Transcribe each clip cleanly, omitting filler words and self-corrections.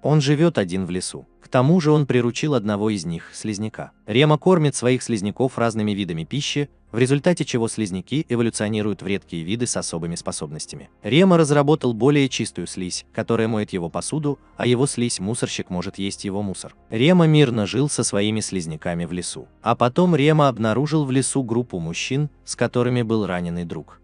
Он живет один в лесу. К тому же он приручил одного из них, слизняка. Рема кормит своих слизняков разными видами пищи, в результате чего слизняки эволюционируют в редкие виды с особыми способностями. Рема разработал более чистую слизь, которая моет его посуду, а его слизь-мусорщик может есть его мусор. Рема мирно жил со своими слизняками в лесу. А потом Рема обнаружил в лесу группу мужчин, с которыми был раненый друг.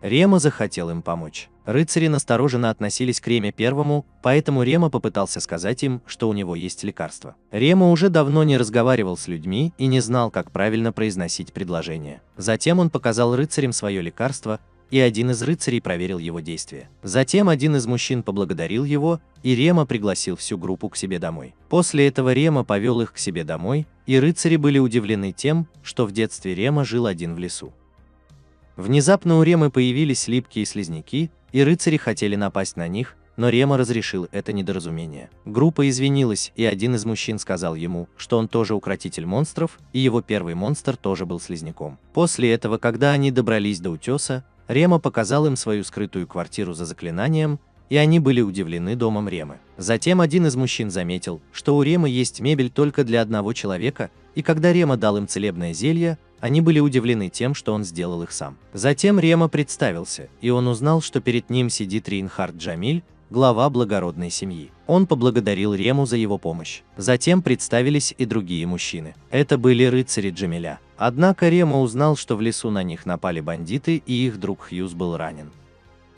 Рема захотел им помочь. Рыцари настороженно относились к Реме первому, поэтому Рема попытался сказать им, что у него есть лекарство. Рема уже давно не разговаривал с людьми и не знал, как правильно произносить предложение. Затем он показал рыцарям свое лекарство, и один из рыцарей проверил его действие. Затем один из мужчин поблагодарил его, и Рема пригласил всю группу к себе домой. После этого Рема повел их к себе домой, и рыцари были удивлены тем, что в детстве Рема жил один в лесу. Внезапно у Ремы появились липкие слизняки, и рыцари хотели напасть на них, но Рема разрешил это недоразумение. Группа извинилась, и один из мужчин сказал ему, что он тоже укротитель монстров, и его первый монстр тоже был слизняком. После этого, когда они добрались до утеса, Рема показал им свою скрытую квартиру за заклинанием, и они были удивлены домом Ремы. Затем один из мужчин заметил, что у Ремы есть мебель только для одного человека, и когда Рема дал им целебное зелье, они были удивлены тем, что он сделал их сам. Затем Рема представился, и он узнал, что перед ним сидит Рейнхард Джамиль, глава благородной семьи. Он поблагодарил Рему за его помощь. Затем представились и другие мужчины. Это были рыцари Джамиля. Однако Рема узнал, что в лесу на них напали бандиты, и их друг Хьюз был ранен.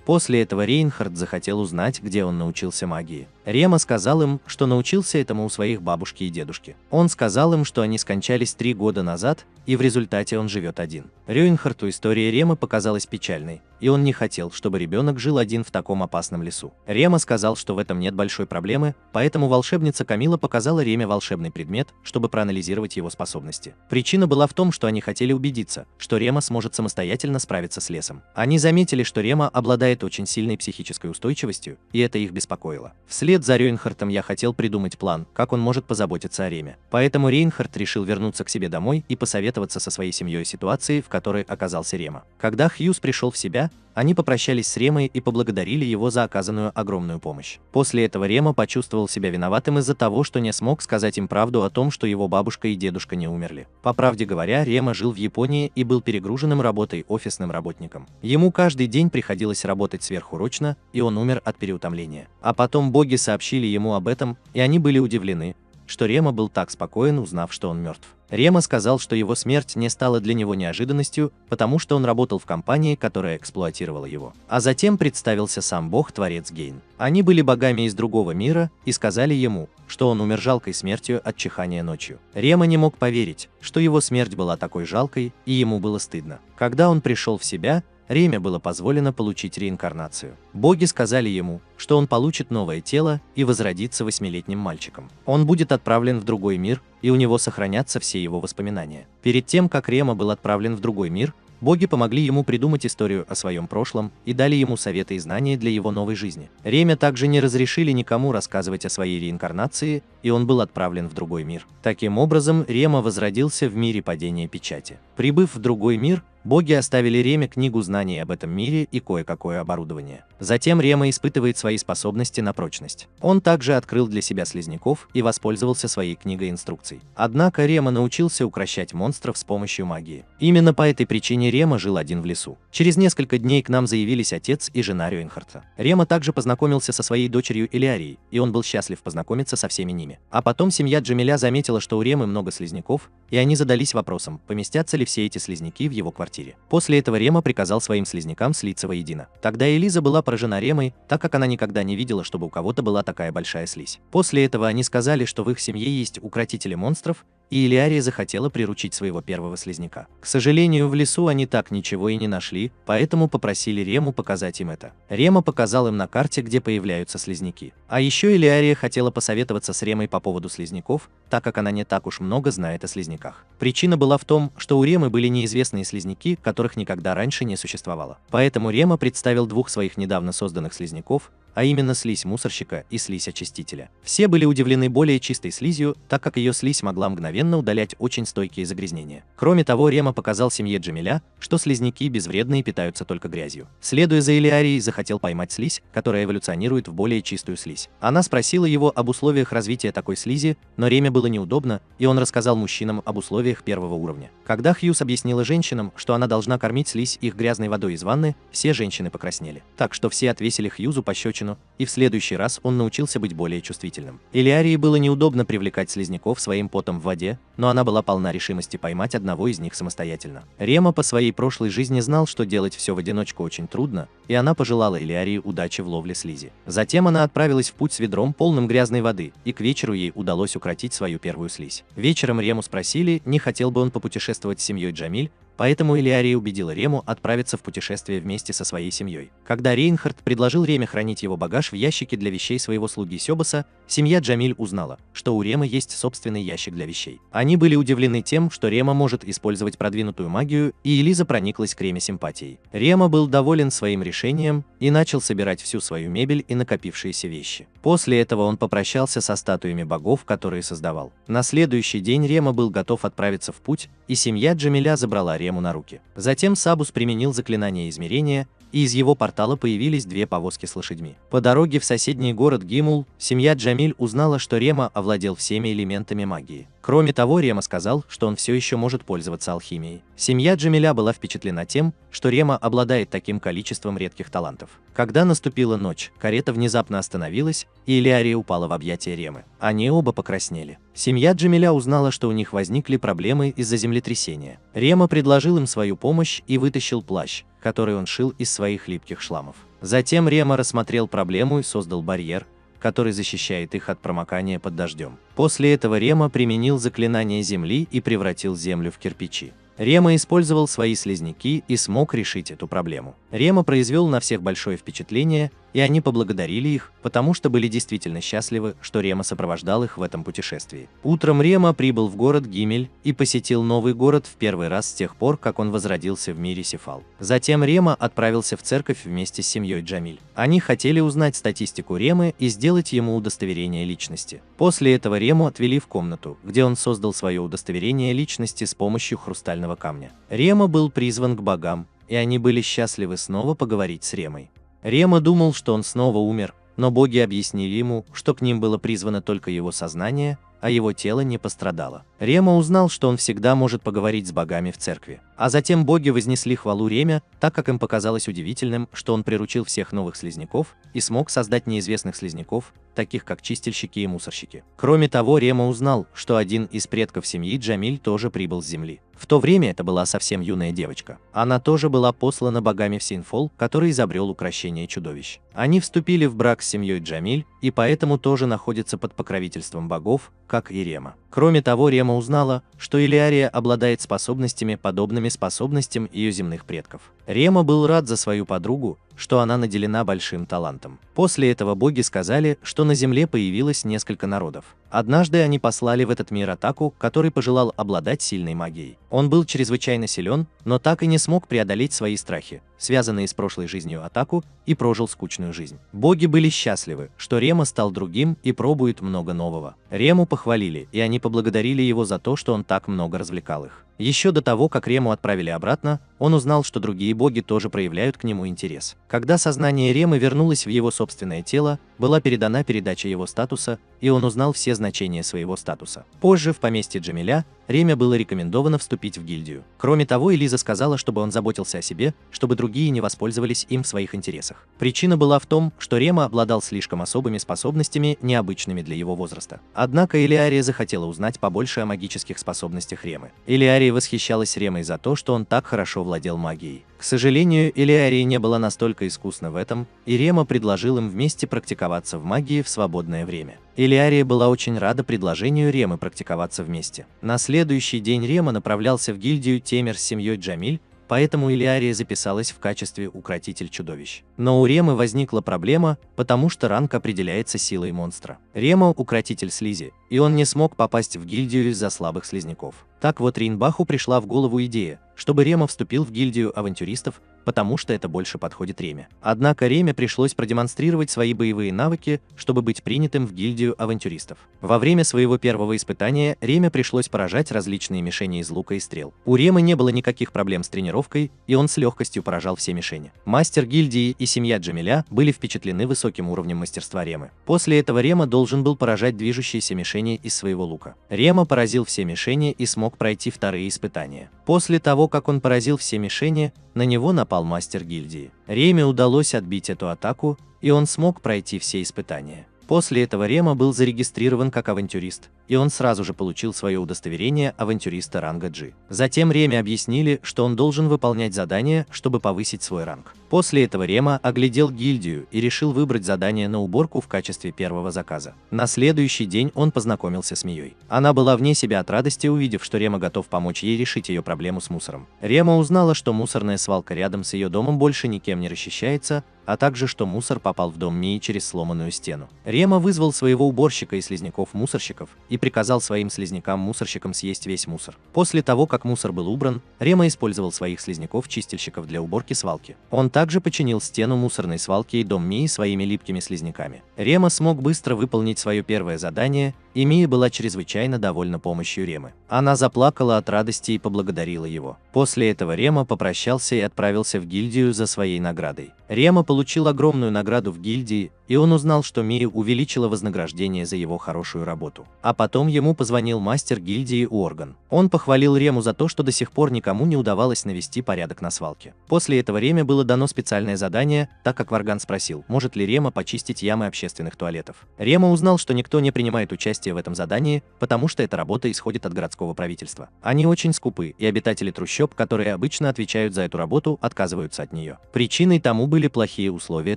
После этого Рейнхард захотел узнать, где он научился магии. Рема сказал им, что научился этому у своих бабушки и дедушки. Он сказал им, что они скончались 3 года назад, и в результате он живет один. Рейнхарду история Ремы показалась печальной, и он не хотел, чтобы ребенок жил один в таком опасном лесу. Рема сказал, что в этом нет большой проблемы, поэтому волшебница Камила показала Реме волшебный предмет, чтобы проанализировать его способности. Причина была в том, что они хотели убедиться, что Рема сможет самостоятельно справиться с лесом. Они заметили, что Рема обладает очень сильной психической устойчивостью, и это их беспокоило. Вслед за Рейнхардом я хотел придумать план, как он может позаботиться о Реме. Поэтому Рейнхард решил вернуться к себе домой и посоветоваться со своей семьей о ситуации, в которой оказался Рема. Когда Хьюз пришел в себя, они попрощались с Ремой и поблагодарили его за оказанную огромную помощь. После этого Рема почувствовал себя виноватым из-за того, что не смог сказать им правду о том, что его бабушка и дедушка не умерли. По правде говоря, Рема жил в Японии и был перегруженным работой офисным работником. Ему каждый день приходилось работать сверхурочно, и он умер от переутомления. А потом боги сообщили ему об этом, и они были удивлены, что Рема был так спокоен, узнав, что он мертв. Рема сказал, что его смерть не стала для него неожиданностью, потому что он работал в компании, которая эксплуатировала его. А затем представился сам бог-творец Гейн. Они были богами из другого мира и сказали ему, что он умер жалкой смертью от чихания ночью. Рема не мог поверить, что его смерть была такой жалкой, и ему было стыдно. Когда он пришел в себя, Реме было позволено получить реинкарнацию. Боги сказали ему, что он получит новое тело и возродится 8-летним мальчиком. Он будет отправлен в другой мир, и у него сохранятся все его воспоминания. Перед тем, как Рема был отправлен в другой мир, боги помогли ему придумать историю о своем прошлом и дали ему советы и знания для его новой жизни. Реме также не разрешили никому рассказывать о своей реинкарнации, и он был отправлен в другой мир. Таким образом, Рема возродился в мире падения печати. Прибыв в другой мир, боги оставили Реме книгу знаний об этом мире и кое-какое оборудование. Затем Рема испытывает свои способности на прочность. Он также открыл для себя слизняков и воспользовался своей книгой инструкций. Однако Рема научился укрощать монстров с помощью магии. Именно по этой причине Рема жил один в лесу. Через несколько дней к нам заявились отец и жена Рейнхарда. Рема также познакомился со своей дочерью Элиарией, и он был счастлив познакомиться со всеми ними. А потом семья Джамиля заметила, что у Ремы много слизняков, и они задались вопросом, поместятся ли все эти слизняки в его квартире. После этого Рема приказал своим слизнякам слиться воедино. Тогда Элиза была поражена Ремой, так как она никогда не видела, чтобы у кого-то была такая большая слизь. После этого они сказали, что в их семье есть укротители монстров, и Элиария захотела приручить своего первого слизняка. К сожалению, в лесу они так ничего и не нашли, поэтому попросили Рему показать им это. Рема показал им на карте, где появляются слизняки. А еще Элиария хотела посоветоваться с Ремой по поводу слизняков, так как она не так уж много знает о слизняках. Причина была в том, что у Ремы были неизвестные слизняки, которых никогда раньше не существовало. Поэтому Рема представил 2 своих недавно созданных слизняков, а именно слизь мусорщика и слизь очистителя. Все были удивлены более чистой слизью, так как ее слизь могла мгновенно удалять очень стойкие загрязнения. Кроме того, Рема показал семье Джамиля, что слизняки безвредны и питаются только грязью. Следуя за Илиарией, захотел поймать слизь, которая эволюционирует в более чистую слизь. Она спросила его об условиях развития такой слизи, но Реме было неудобно, и он рассказал мужчинам об условиях первого уровня. Когда Хьюз объяснила женщинам, что она должна кормить слизь их грязной водой из ванны, все женщины покраснели. Так что все отвесили Хьюзу пощечину, и в следующий раз он научился быть более чувствительным. Илиарии было неудобно привлекать слизняков своим потом в воде, но она была полна решимости поймать одного из них самостоятельно. Рема по своей прошлой жизни знал, что делать все в одиночку очень трудно, и она пожелала Илиарии удачи в ловле слизи. Затем она отправилась в путь с ведром, полным грязной воды, и к вечеру ей удалось укротить свою первую слизь. Вечером Рему спросили, не хотел бы он попутешествовать с семьей Джамиль, поэтому Илиария убедила Рему отправиться в путешествие вместе со своей семьей. Когда Рейнхард предложил Реме хранить его багаж в ящике для вещей своего слуги Сёбаса, семья Джамиль узнала, что у Ремы есть собственный ящик для вещей. Они были удивлены тем, что Рема может использовать продвинутую магию, и Элиза прониклась к Реме симпатией. Рема был доволен своим решением и начал собирать всю свою мебель и накопившиеся вещи. После этого он попрощался со статуями богов, которые создавал. На следующий день Рема был готов отправиться в путь, и семья Джамиля забрала Рему на руки. Затем Сабус применил заклинание измерения, и из его портала появились две повозки с лошадьми. По дороге в соседний город Гимул, семья Джамиль узнала, что Рема овладел всеми элементами магии. Кроме того, Рема сказал, что он все еще может пользоваться алхимией. Семья Джамиля была впечатлена тем, что Рема обладает таким количеством редких талантов. Когда наступила ночь, карета внезапно остановилась, и Илиария упала в объятия Ремы. Они оба покраснели. Семья Джамиля узнала, что у них возникли проблемы из-за землетрясения. Рема предложил им свою помощь и вытащил плащ, который он шил из своих липких шламов. Затем Рема рассмотрел проблему и создал барьер, который защищает их от промокания под дождем. После этого Рема применил заклинание земли и превратил землю в кирпичи. Рема использовал свои слизняки и смог решить эту проблему. Рема произвел на всех большое впечатление, и они поблагодарили их, потому что были действительно счастливы, что Рема сопровождал их в этом путешествии. Утром Рема прибыл в город Гимель и посетил новый город в первый раз с тех пор, как он возродился в мире Сефал. Затем Рема отправился в церковь вместе с семьей Джамиль. Они хотели узнать статистику Ремы и сделать ему удостоверение личности. После этого Рему отвели в комнату, где он создал свое удостоверение личности с помощью хрустального камня. Рема был призван к богам, и они были счастливы снова поговорить с Ремой. Рема думал, что он снова умер, но боги объяснили ему, что к ним было призвано только его сознание, а его тело не пострадало. Рема узнал, что он всегда может поговорить с богами в церкви. А затем боги вознесли хвалу Реме, так как им показалось удивительным, что он приручил всех новых слизняков и смог создать неизвестных слизняков, таких как чистильщики и мусорщики. Кроме того, Рема узнал, что один из предков семьи Джамиль тоже прибыл с земли. В то время это была совсем юная девочка. Она тоже была послана богами в Синфол, который изобрел укрощение чудовищ. Они вступили в брак с семьей Джамиль, и поэтому тоже находятся под покровительством богов, как и Рема. Кроме того, Рема узнала, что Илиария обладает способностями, подобными способностям ее земных предков. Рема был рад за свою подругу, что она наделена большим талантом. После этого боги сказали, что на земле появилось несколько народов. Однажды они послали в этот мир Атаку, который пожелал обладать сильной магией. Он был чрезвычайно силен, но так и не смог преодолеть свои страхи, связанные с прошлой жизнью Атаку, и прожил скучную жизнь. Боги были счастливы, что Рема стал другим и пробует много нового. Рему похвалили, и они поблагодарили его за то, что он так много развлекал их. Еще до того, как Рему отправили обратно, он узнал, что другие боги тоже проявляют к нему интерес. Когда сознание Ремы вернулось в его собственное тело, была передана передача его статуса, и он узнал все значения своего статуса. Позже, в поместье Джамиля, Реме было рекомендовано вступить в гильдию. Кроме того, Элиза сказала, чтобы он заботился о себе, чтобы другие не воспользовались им в своих интересах. Причина была в том, что Рема обладал слишком особыми способностями, необычными для его возраста. Однако Илиария захотела узнать побольше о магических способностях Ремы. Илиария восхищалась Ремой за то, что он так хорошо владел магией. К сожалению, Илиария не была настолько искусна в этом, и Рема предложил им вместе практиковаться в магии в свободное время. Илиария была очень рада предложению Ремы практиковаться вместе. На следующий день Рема направлялся в гильдию Темер с семьей Джамиль, поэтому Илиария записалась в качестве укротитель чудовищ. Но у Ремы возникла проблема, потому что ранг определяется силой монстра. Рема – укротитель слизи, и он не смог попасть в гильдию из-за слабых слизняков. Так вот Рейнбаху пришла в голову идея, чтобы Рема вступил в гильдию авантюристов, потому что это больше подходит Реме. Однако Реме пришлось продемонстрировать свои боевые навыки, чтобы быть принятым в гильдию авантюристов. Во время своего первого испытания Реме пришлось поражать различные мишени из лука и стрел. У Ремы не было никаких проблем с тренировкой, и он с легкостью поражал все мишени. Мастер гильдии и семья Джамиля были впечатлены высоким уровнем мастерства Ремы. После этого Рема должен был поражать движущиеся мишени из своего лука. Рема поразил все мишени и смог пройти вторые испытания. После того, как он поразил все мишени, на него напал мастер гильдии. Реме удалось отбить эту атаку, и он смог пройти все испытания. После этого Рема был зарегистрирован как авантюрист, и он сразу же получил свое удостоверение авантюриста ранга G. Затем Реме объяснили, что он должен выполнять задания, чтобы повысить свой ранг. После этого Рема оглядел гильдию и решил выбрать задание на уборку в качестве первого заказа. На следующий день он познакомился с Мией. Она была вне себя от радости, увидев, что Рема готов помочь ей решить ее проблему с мусором. Рема узнала, что мусорная свалка рядом с ее домом больше никем не расчищается, а также что мусор попал в дом Мии через сломанную стену. Рема вызвал своего уборщика и слизняков-мусорщиков и приказал своим слизнякам-мусорщикам съесть весь мусор. После того, как мусор был убран, Рема использовал своих слизняков-чистильщиков для уборки свалки. Он также починил стену мусорной свалки и дом Мии своими липкими слизняками. Рема смог быстро выполнить свое первое задание, и Мия была чрезвычайно довольна помощью Ремы. Она заплакала от радости и поблагодарила его. После этого Рема попрощался и отправился в гильдию за своей наградой. Рема получил огромную награду в гильдии, и он узнал, что Мия увеличила вознаграждение за его хорошую работу. А потом ему позвонил мастер гильдии Уорган. Он похвалил Рему за то, что до сих пор никому не удавалось навести порядок на свалке. После этого Реме было дано специальное задание, так как Варган спросил, может ли Рема почистить ямы общественных туалетов. Рема узнал, что никто не принимает участие в этом задании, потому что эта работа исходит от городского правительства. Они очень скупы, и обитатели трущоб, которые обычно отвечают за эту работу, отказываются от нее. Причиной тому были плохие условия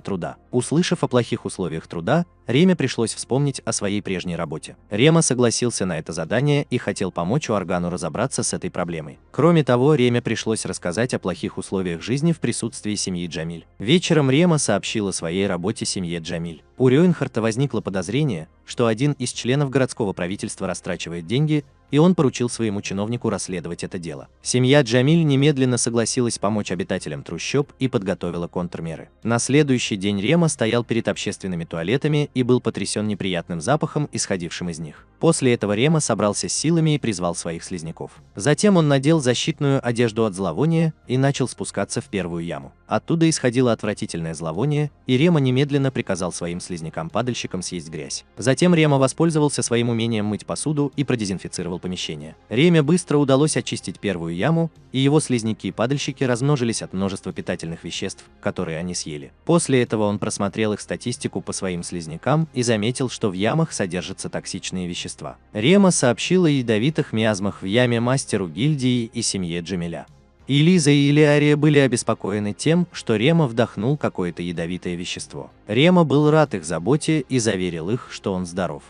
труда. Услышав о плохих условиях труда, Реме пришлось вспомнить о своей прежней работе. Рема согласился на это задание и хотел помочь Уоргану разобраться с этой проблемой. Кроме того, Реме пришлось рассказать о плохих условиях жизни в присутствии семьи Джамиль. Вечером Рема сообщил о своей работе семье Джамиль. У Рёйнхарта возникло подозрение, что один из членов городского правительства растрачивает деньги, и он поручил своему чиновнику расследовать это дело. Семья Джамиль немедленно согласилась помочь обитателям трущоб и подготовила контрмеры. На следующий день Рема стоял перед общественными туалетами и был потрясен неприятным запахом, исходившим из них. После этого Рема собрался с силами и призвал своих слизняков. Затем он надел защитную одежду от зловония и начал спускаться в первую яму. Оттуда исходило отвратительное зловоние, и Рема немедленно приказал своим слизнякам-падальщикам съесть грязь. Затем Рема воспользовался своим умением мыть посуду и продезинфицировал помещение. Реме быстро удалось очистить первую яму, и его слизняки и падальщики размножились от множества питательных веществ, которые они съели. После этого он просмотрел их статистику по своим слизнякам и заметил, что в ямах содержатся токсичные вещества. Рема сообщил о ядовитых миазмах в яме мастеру гильдии и семье Джамиля. И Лиза и Илиария были обеспокоены тем, что Рема вдохнул какое-то ядовитое вещество. Рема был рад их заботе и заверил их, что он здоров.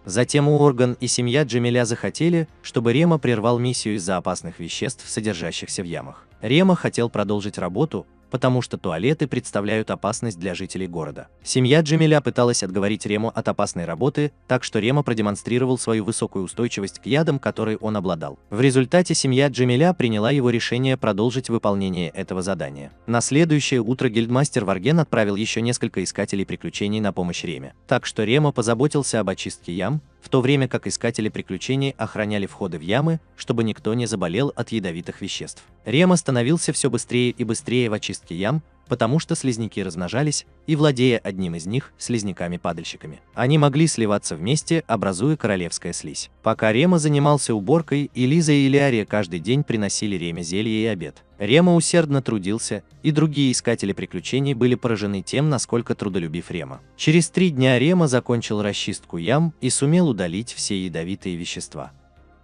Затем Уорган и семья Джамиля захотели, чтобы Рема прервал миссию из-за опасных веществ, содержащихся в ямах. Рема хотел продолжить работу, потому что туалеты представляют опасность для жителей города. Семья Джамиля пыталась отговорить Рему от опасной работы, так что Рема продемонстрировал свою высокую устойчивость к ядам, которой он обладал. В результате семья Джамиля приняла его решение продолжить выполнение этого задания. На следующее утро гильдмастер Варген отправил еще несколько искателей приключений на помощь Реме. Так что Рема позаботился об очистке ям, в то время как искатели приключений охраняли входы в ямы, чтобы никто не заболел от ядовитых веществ. Рема становился все быстрее и быстрее в очистке ям, потому что слизняки размножались, и, владея одним из них, слизняками-падальщиками, они могли сливаться вместе, образуя королевская слизь. Пока Рема занимался уборкой, и Лиза и Илиария каждый день приносили Реме зелье и обед. Рема усердно трудился, и другие искатели приключений были поражены тем, насколько трудолюбив Рема. Через 3 дня Рема закончил расчистку ям и сумел удалить все ядовитые вещества.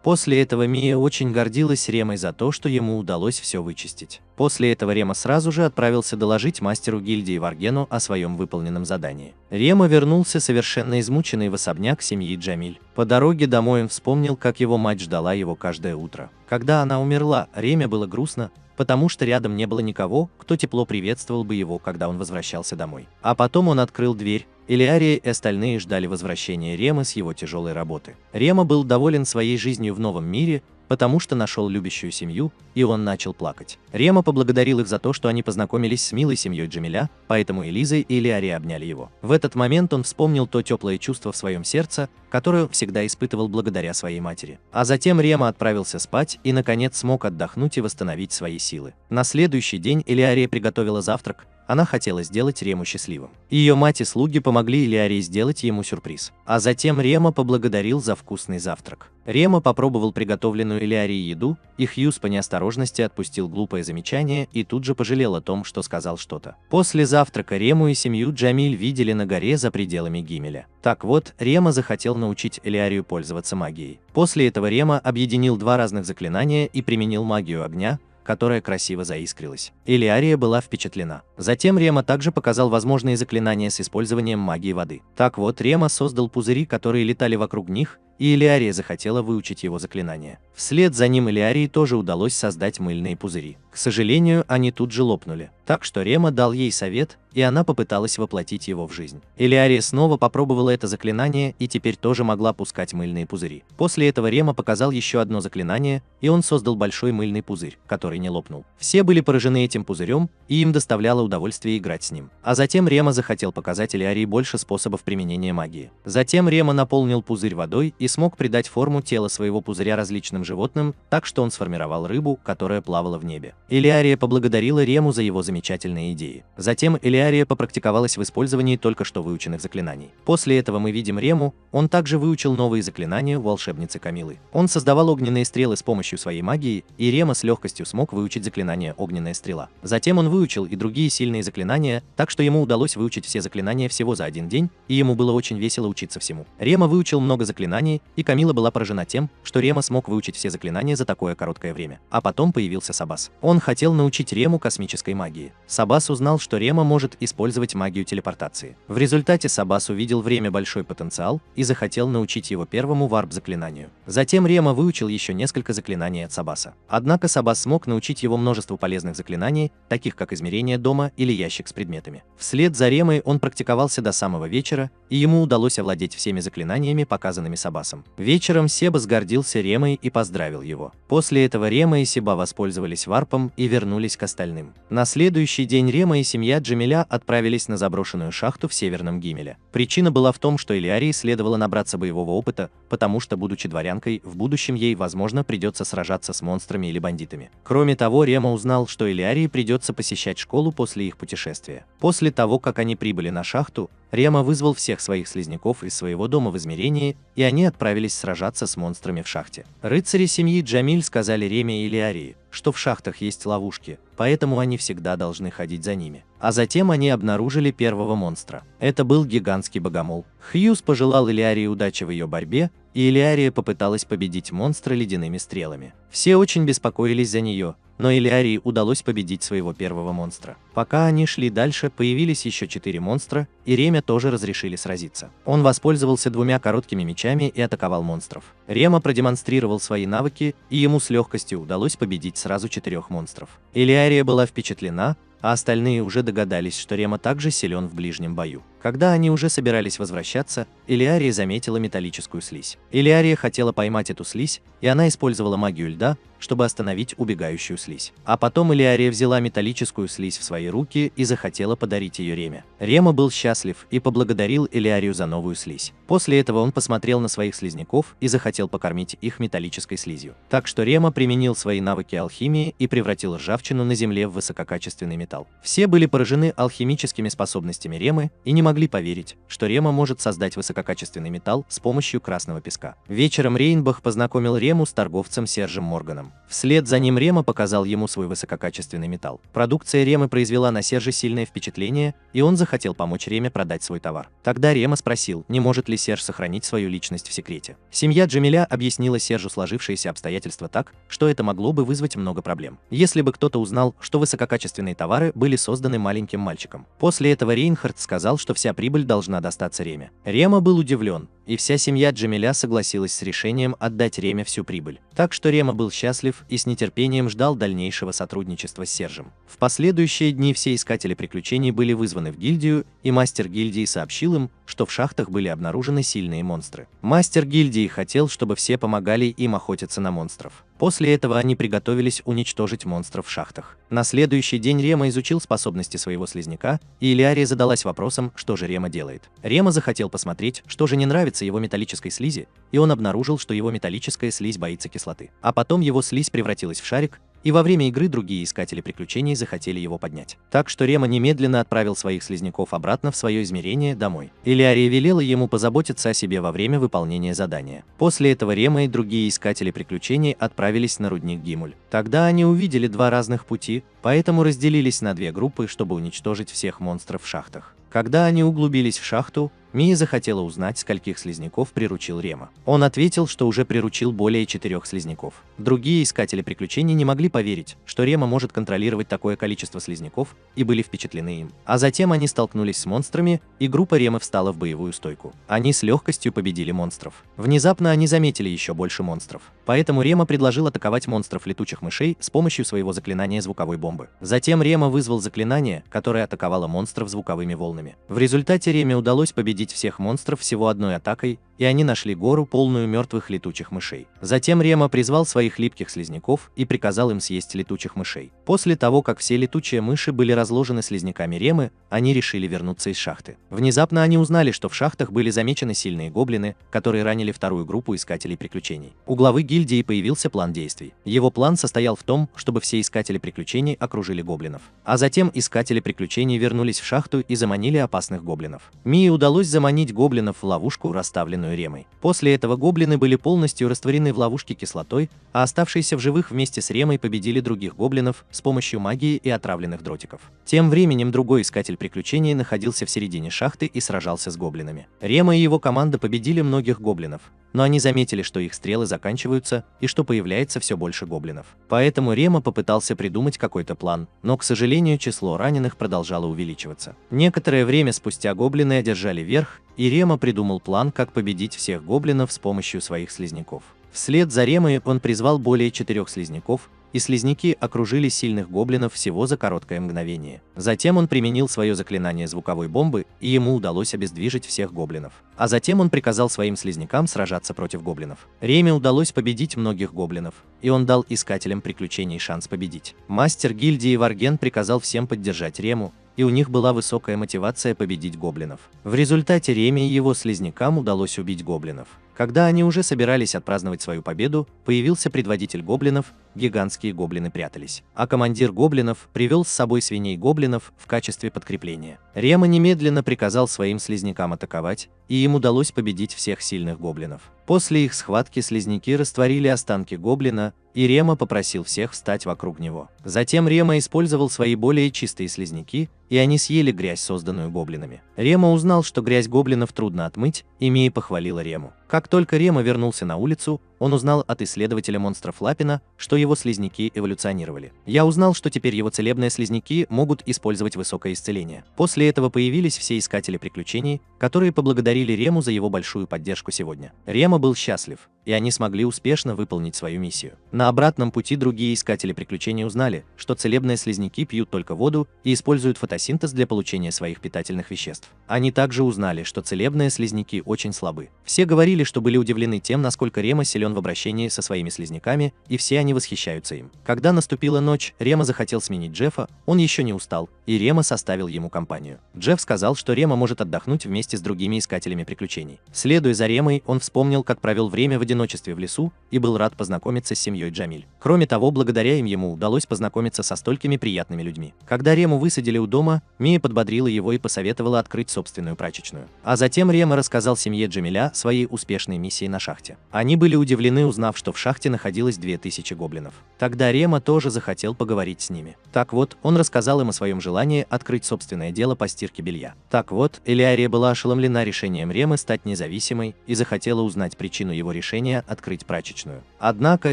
После этого Мия очень гордилась Ремой за то, что ему удалось все вычистить. После этого Рема сразу же отправился доложить мастеру гильдии Варгену о своем выполненном задании. Рема вернулся совершенно измученный в особняк семьи Джамиль. По дороге домой он вспомнил, как его мать ждала его каждое утро. Когда она умерла, Реме было грустно, потому что рядом не было никого, кто тепло приветствовал бы его, когда он возвращался домой. А потом он открыл дверь, Элиария и остальные ждали возвращения Ремы с его тяжелой работы. Рема был доволен своей жизнью в новом мире, потому что нашел любящую семью, и он начал плакать. Рема поблагодарил их за то, что они познакомились с милой семьей Джамиля, поэтому Элиза и Элиария обняли его. В этот момент он вспомнил то теплое чувство в своем сердце, которое всегда испытывал благодаря своей матери. А затем Рема отправился спать и, наконец, смог отдохнуть и восстановить свои силы. На следующий день Элиария приготовила завтрак. Она хотела сделать Рему счастливым. Ее мать и слуги помогли Элиарии сделать ему сюрприз. А затем Рема поблагодарил за вкусный завтрак. Рема попробовал приготовленную Элиарией еду, и Хьюз по неосторожности отпустил глупое замечание и тут же пожалел о том, что сказал что-то. После завтрака Рему и семью Джамиль видели на горе за пределами Гимеля. Так вот, Рема захотел научить Элиарию пользоваться магией. После этого Рема объединил два разных заклинания и применил магию огня, которая красиво заискрилась. Элиария была впечатлена. Затем Рема также показал возможные заклинания с использованием магии воды. Так вот, Рема создал пузыри, которые летали вокруг них, и Элиария захотела выучить его заклинание. Вслед за ним Элиарии тоже удалось создать мыльные пузыри. К сожалению, они тут же лопнули. Так что Рема дал ей совет, и она попыталась воплотить его в жизнь. Элиария снова попробовала это заклинание и теперь тоже могла пускать мыльные пузыри. После этого Рема показал еще одно заклинание, и он создал большой мыльный пузырь, который не лопнул. Все были поражены этим пузырем, и им доставляло удовольствие играть с ним. А затем Рема захотел показать Элиарии больше способов применения магии. Затем Рема наполнил пузырь водой и смог придать форму тела своего пузыря различным животным, так что он сформировал рыбу, которая плавала в небе. Элиария поблагодарила Рему за его замечательные идеи. Затем Элиария попрактиковалась в использовании только что выученных заклинаний. После этого мы видим Рему, он также выучил новые заклинания у волшебницы Камилы. Он создавал огненные стрелы с помощью своей магии, и Рема с легкостью смог выучить заклинание «Огненная стрела». Затем он выучил и другие сильные заклинания, так что ему удалось выучить все заклинания всего за один день, и ему было очень весело учиться всему. Рема выучил много заклинаний, и Камила была поражена тем, что Рема смог выучить все заклинания за такое короткое время. А потом появился Сабас. Он хотел научить Рему космической магии. Сабас узнал, что Рема может использовать магию телепортации. В результате Сабас увидел в Реме большой потенциал и захотел научить его первому варп-заклинанию. Затем Рема выучил еще несколько заклинаний от Сабаса. Однако Сабас смог научить его множеству полезных заклинаний, таких как измерение дома или ящик с предметами. Вслед за Ремой он практиковался до самого вечера, и ему удалось овладеть всеми заклинаниями, показанными Сабасом. Вечером Себас гордился Ремой и поздравил его. После этого Рема и Себа воспользовались варпом и вернулись к остальным. На следующий день Рема и семья Джамиля отправились на заброшенную шахту в Северном Гимеле. Причина была в том, что Элиарии следовало набраться боевого опыта, потому что, будучи дворянкой, в будущем ей, возможно, придется сражаться с монстрами или бандитами. Кроме того, Рема узнал, что Элиарии придется посещать школу после их путешествия. После того, как они прибыли на шахту, Рема вызвал всех своих слизняков из своего дома в измерении, и они отправились сражаться с монстрами в шахте. Рыцари семьи Джамиль сказали Реме и Элиарии, что в шахтах есть ловушки, поэтому они всегда должны ходить за ними. А затем они обнаружили первого монстра. Это был гигантский богомол. Хьюз пожелал Элиарии удачи в ее борьбе, и Элиария попыталась победить монстра ледяными стрелами. Все очень беспокоились за нее, но Элиарии удалось победить своего первого монстра. Пока они шли дальше, появились еще 4 монстра, и Реме тоже разрешили сразиться. Он воспользовался 2 короткими мечами и атаковал монстров. Рема продемонстрировал свои навыки, и ему с легкостью удалось победить сразу 4 монстров. Элиария была впечатлена, а остальные уже догадались, что Рема также силен в ближнем бою. Когда они уже собирались возвращаться, Элиария заметила металлическую слизь. Элиария хотела поймать эту слизь, и она использовала магию льда, чтобы остановить убегающую слизь. А потом Элиария взяла металлическую слизь в свои руки и захотела подарить ее Реме. Рема был счастлив и поблагодарил Элиарию за новую слизь. После этого он посмотрел на своих слизняков и захотел покормить их металлической слизью. Так что Рема применил свои навыки алхимии и превратил ржавчину на земле в высококачественный металл. Все были поражены алхимическими способностями Ремы и не могли поверить, что Рема может создать высококачественный металл с помощью красного песка. Вечером Рейнбах познакомил Рему с торговцем Сержем Морганом. Вслед за ним Рема показал ему свой высококачественный металл. Продукция Ремы произвела на Сержа сильное впечатление, и он захотел помочь Реме продать свой товар. Тогда Рема спросил, не может ли Серж сохранить свою личность в секрете. Семья Джамиля объяснила Сержу сложившиеся обстоятельства так, что это могло бы вызвать много проблем, если бы кто-то узнал, что высококачественные товары были созданы маленьким мальчиком. После этого Рейнхард сказал, что вся прибыль должна достаться Реме. Рема был удивлен, и вся семья Джамиля согласилась с решением отдать Реме всю прибыль. Так что Рема был счастлив и с нетерпением ждал дальнейшего сотрудничества с Сержем. В последующие дни все искатели приключений были вызваны в гильдию, и мастер гильдии сообщил им, что в шахтах были обнаружены сильные монстры. Мастер гильдии хотел, чтобы все помогали им охотиться на монстров. После этого они приготовились уничтожить монстров в шахтах. На следующий день Рема изучил способности своего слизняка, и Илиария задалась вопросом, что же Рема делает. Рема захотел посмотреть, что же не нравится его металлической слизи, и он обнаружил, что его металлическая слизь боится кислоты. А потом его слизь превратилась в шарик, и во время игры другие искатели приключений захотели его поднять. Так что Рема немедленно отправил своих слизняков обратно в свое измерение домой. Илиария велела ему позаботиться о себе во время выполнения задания. После этого Рема и другие искатели приключений отправились на рудник Гимуль. Тогда они увидели два разных пути, поэтому разделились на две группы, чтобы уничтожить всех монстров в шахтах. Когда они углубились в шахту, Мия захотела узнать, скольких слизняков приручил Рема. Он ответил, что уже приручил более 4 слизняков. Другие искатели приключений не могли поверить, что Рема может контролировать такое количество слизняков, и были впечатлены им. А затем они столкнулись с монстрами, и группа Ремы встала в боевую стойку. Они с легкостью победили монстров. Внезапно они заметили еще больше монстров. Поэтому Рема предложил атаковать монстров летучих мышей с помощью своего заклинания звуковой бомбы. Затем Рема вызвал заклинание, которое атаковало монстров звуковыми волнами. В результате Реме удалось победить всех монстров всего одной атакой, и они нашли гору, полную мертвых летучих мышей. Затем Рема призвал своих липких слизняков и приказал им съесть летучих мышей. После того, как все летучие мыши были разложены слизняками Ремы, они решили вернуться из шахты. Внезапно они узнали, что в шахтах были замечены сильные гоблины, которые ранили вторую группу искателей приключений. У главы гильдии появился план действий. Его план состоял в том, чтобы все искатели приключений окружили гоблинов. А затем искатели приключений вернулись в шахту и заманили опасных гоблинов. Мии удалось заманить гоблинов в ловушку, расставленную Ремой. После этого гоблины были полностью растворены в ловушке кислотой, а оставшиеся в живых вместе с Ремой победили других гоблинов с помощью магии и отравленных дротиков. Тем временем другой искатель приключений находился в середине шахты и сражался с гоблинами. Рема и его команда победили многих гоблинов, но они заметили, что их стрелы заканчиваются и что появляется все больше гоблинов. Поэтому Рема попытался придумать какой-то план, но, к сожалению, число раненых продолжало увеличиваться. Некоторое время спустя гоблины одержали верх, и Рема придумал план, как победить всех гоблинов с помощью своих слизняков. Вслед за Ремой он призвал более 4 слизняков, и слизняки окружили сильных гоблинов всего за короткое мгновение. Затем он применил свое заклинание звуковой бомбы, и ему удалось обездвижить всех гоблинов. А затем он приказал своим слизнякам сражаться против гоблинов. Реме удалось победить многих гоблинов, и он дал искателям приключений шанс победить. Мастер гильдии Варген приказал всем поддержать Рему, и у них была высокая мотивация победить гоблинов. В результате Реме и его слизнякам удалось убить гоблинов. Когда они уже собирались отпраздновать свою победу, появился предводитель гоблинов, гигантские гоблины прятались. А командир гоблинов привел с собой свиней гоблинов в качестве подкрепления. Рема немедленно приказал своим слизнякам атаковать, и им удалось победить всех сильных гоблинов. После их схватки слизняки растворили останки гоблина, и Рема попросил всех встать вокруг него. Затем Рема использовал свои более чистые слизняки, и они съели грязь, созданную гоблинами. Рема узнал, что грязь гоблинов трудно отмыть, и Мия похвалила Рему. Как только Рема вернулся на улицу, он узнал от исследователя монстров Лапина, что его слизняки эволюционировали. Я узнал, что теперь его целебные слизняки могут использовать высокое исцеление. После этого появились все искатели приключений, которые поблагодарили Рему за его большую поддержку сегодня. Рема был счастлив, и они смогли успешно выполнить свою миссию. На обратном пути другие искатели приключений узнали, что целебные слизняки пьют только воду и используют фотосинтез для получения своих питательных веществ. Они также узнали, что целебные слизняки очень слабы. Все говорили, что были удивлены тем, насколько Рема силен в обращении со своими слизняками, и все они восхищаются им. Когда наступила ночь, Рема захотел сменить Джеффа, он еще не устал, и Рема составил ему компанию. Джефф сказал, что Рема может отдохнуть вместе с другими искателями приключений. Следуя за Ремой, он вспомнил, как провел время в одиночестве в лесу, и был рад познакомиться с семьей Джамиль. Кроме того, благодаря им ему удалось познакомиться со столькими приятными людьми. Когда Рему высадили у дома, Мия подбодрила его и посоветовала открыть собственную прачечную. А затем Рема рассказал семье Джамиля своей успешной миссии на шахте. Они были удивлены, узнав, что в шахте находилось 2000 гоблинов. Тогда Рема тоже захотел поговорить с ними. Так вот, он рассказал им о своем желании открыть собственное дело по стирке белья. Так вот, Илиария была ошеломлена решением Ремы стать независимой и захотела узнать причину его решения открыть прачечную. Однако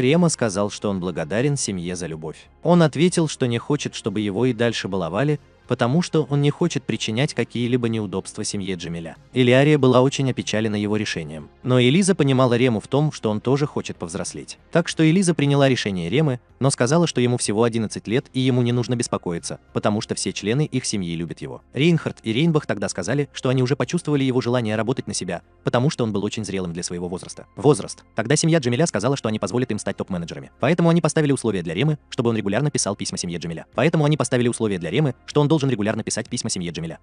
Рема сказал, что он благодарен семье за любовь. Он ответил, что не хочет, чтобы его и дальше баловали, потому что он не хочет причинять какие-либо неудобства семье Джамиля. Илиария была очень опечалена его решением. Но Элиза понимала Рему в том, что он тоже хочет повзрослеть. Так что Элиза приняла решение Ремы, но сказала, что ему всего 11 лет и ему не нужно беспокоиться, потому что все члены их семьи любят его. Рейнхард и Рейнбах тогда сказали, что они уже почувствовали его желание работать на себя, потому что он был очень зрелым для своего возраста. Тогда семья Джамиля сказала, что они позволят им стать топ-менеджерами. Поэтому они поставили условия для Ремы, чтобы он регулярно писал письма семье Джамиля.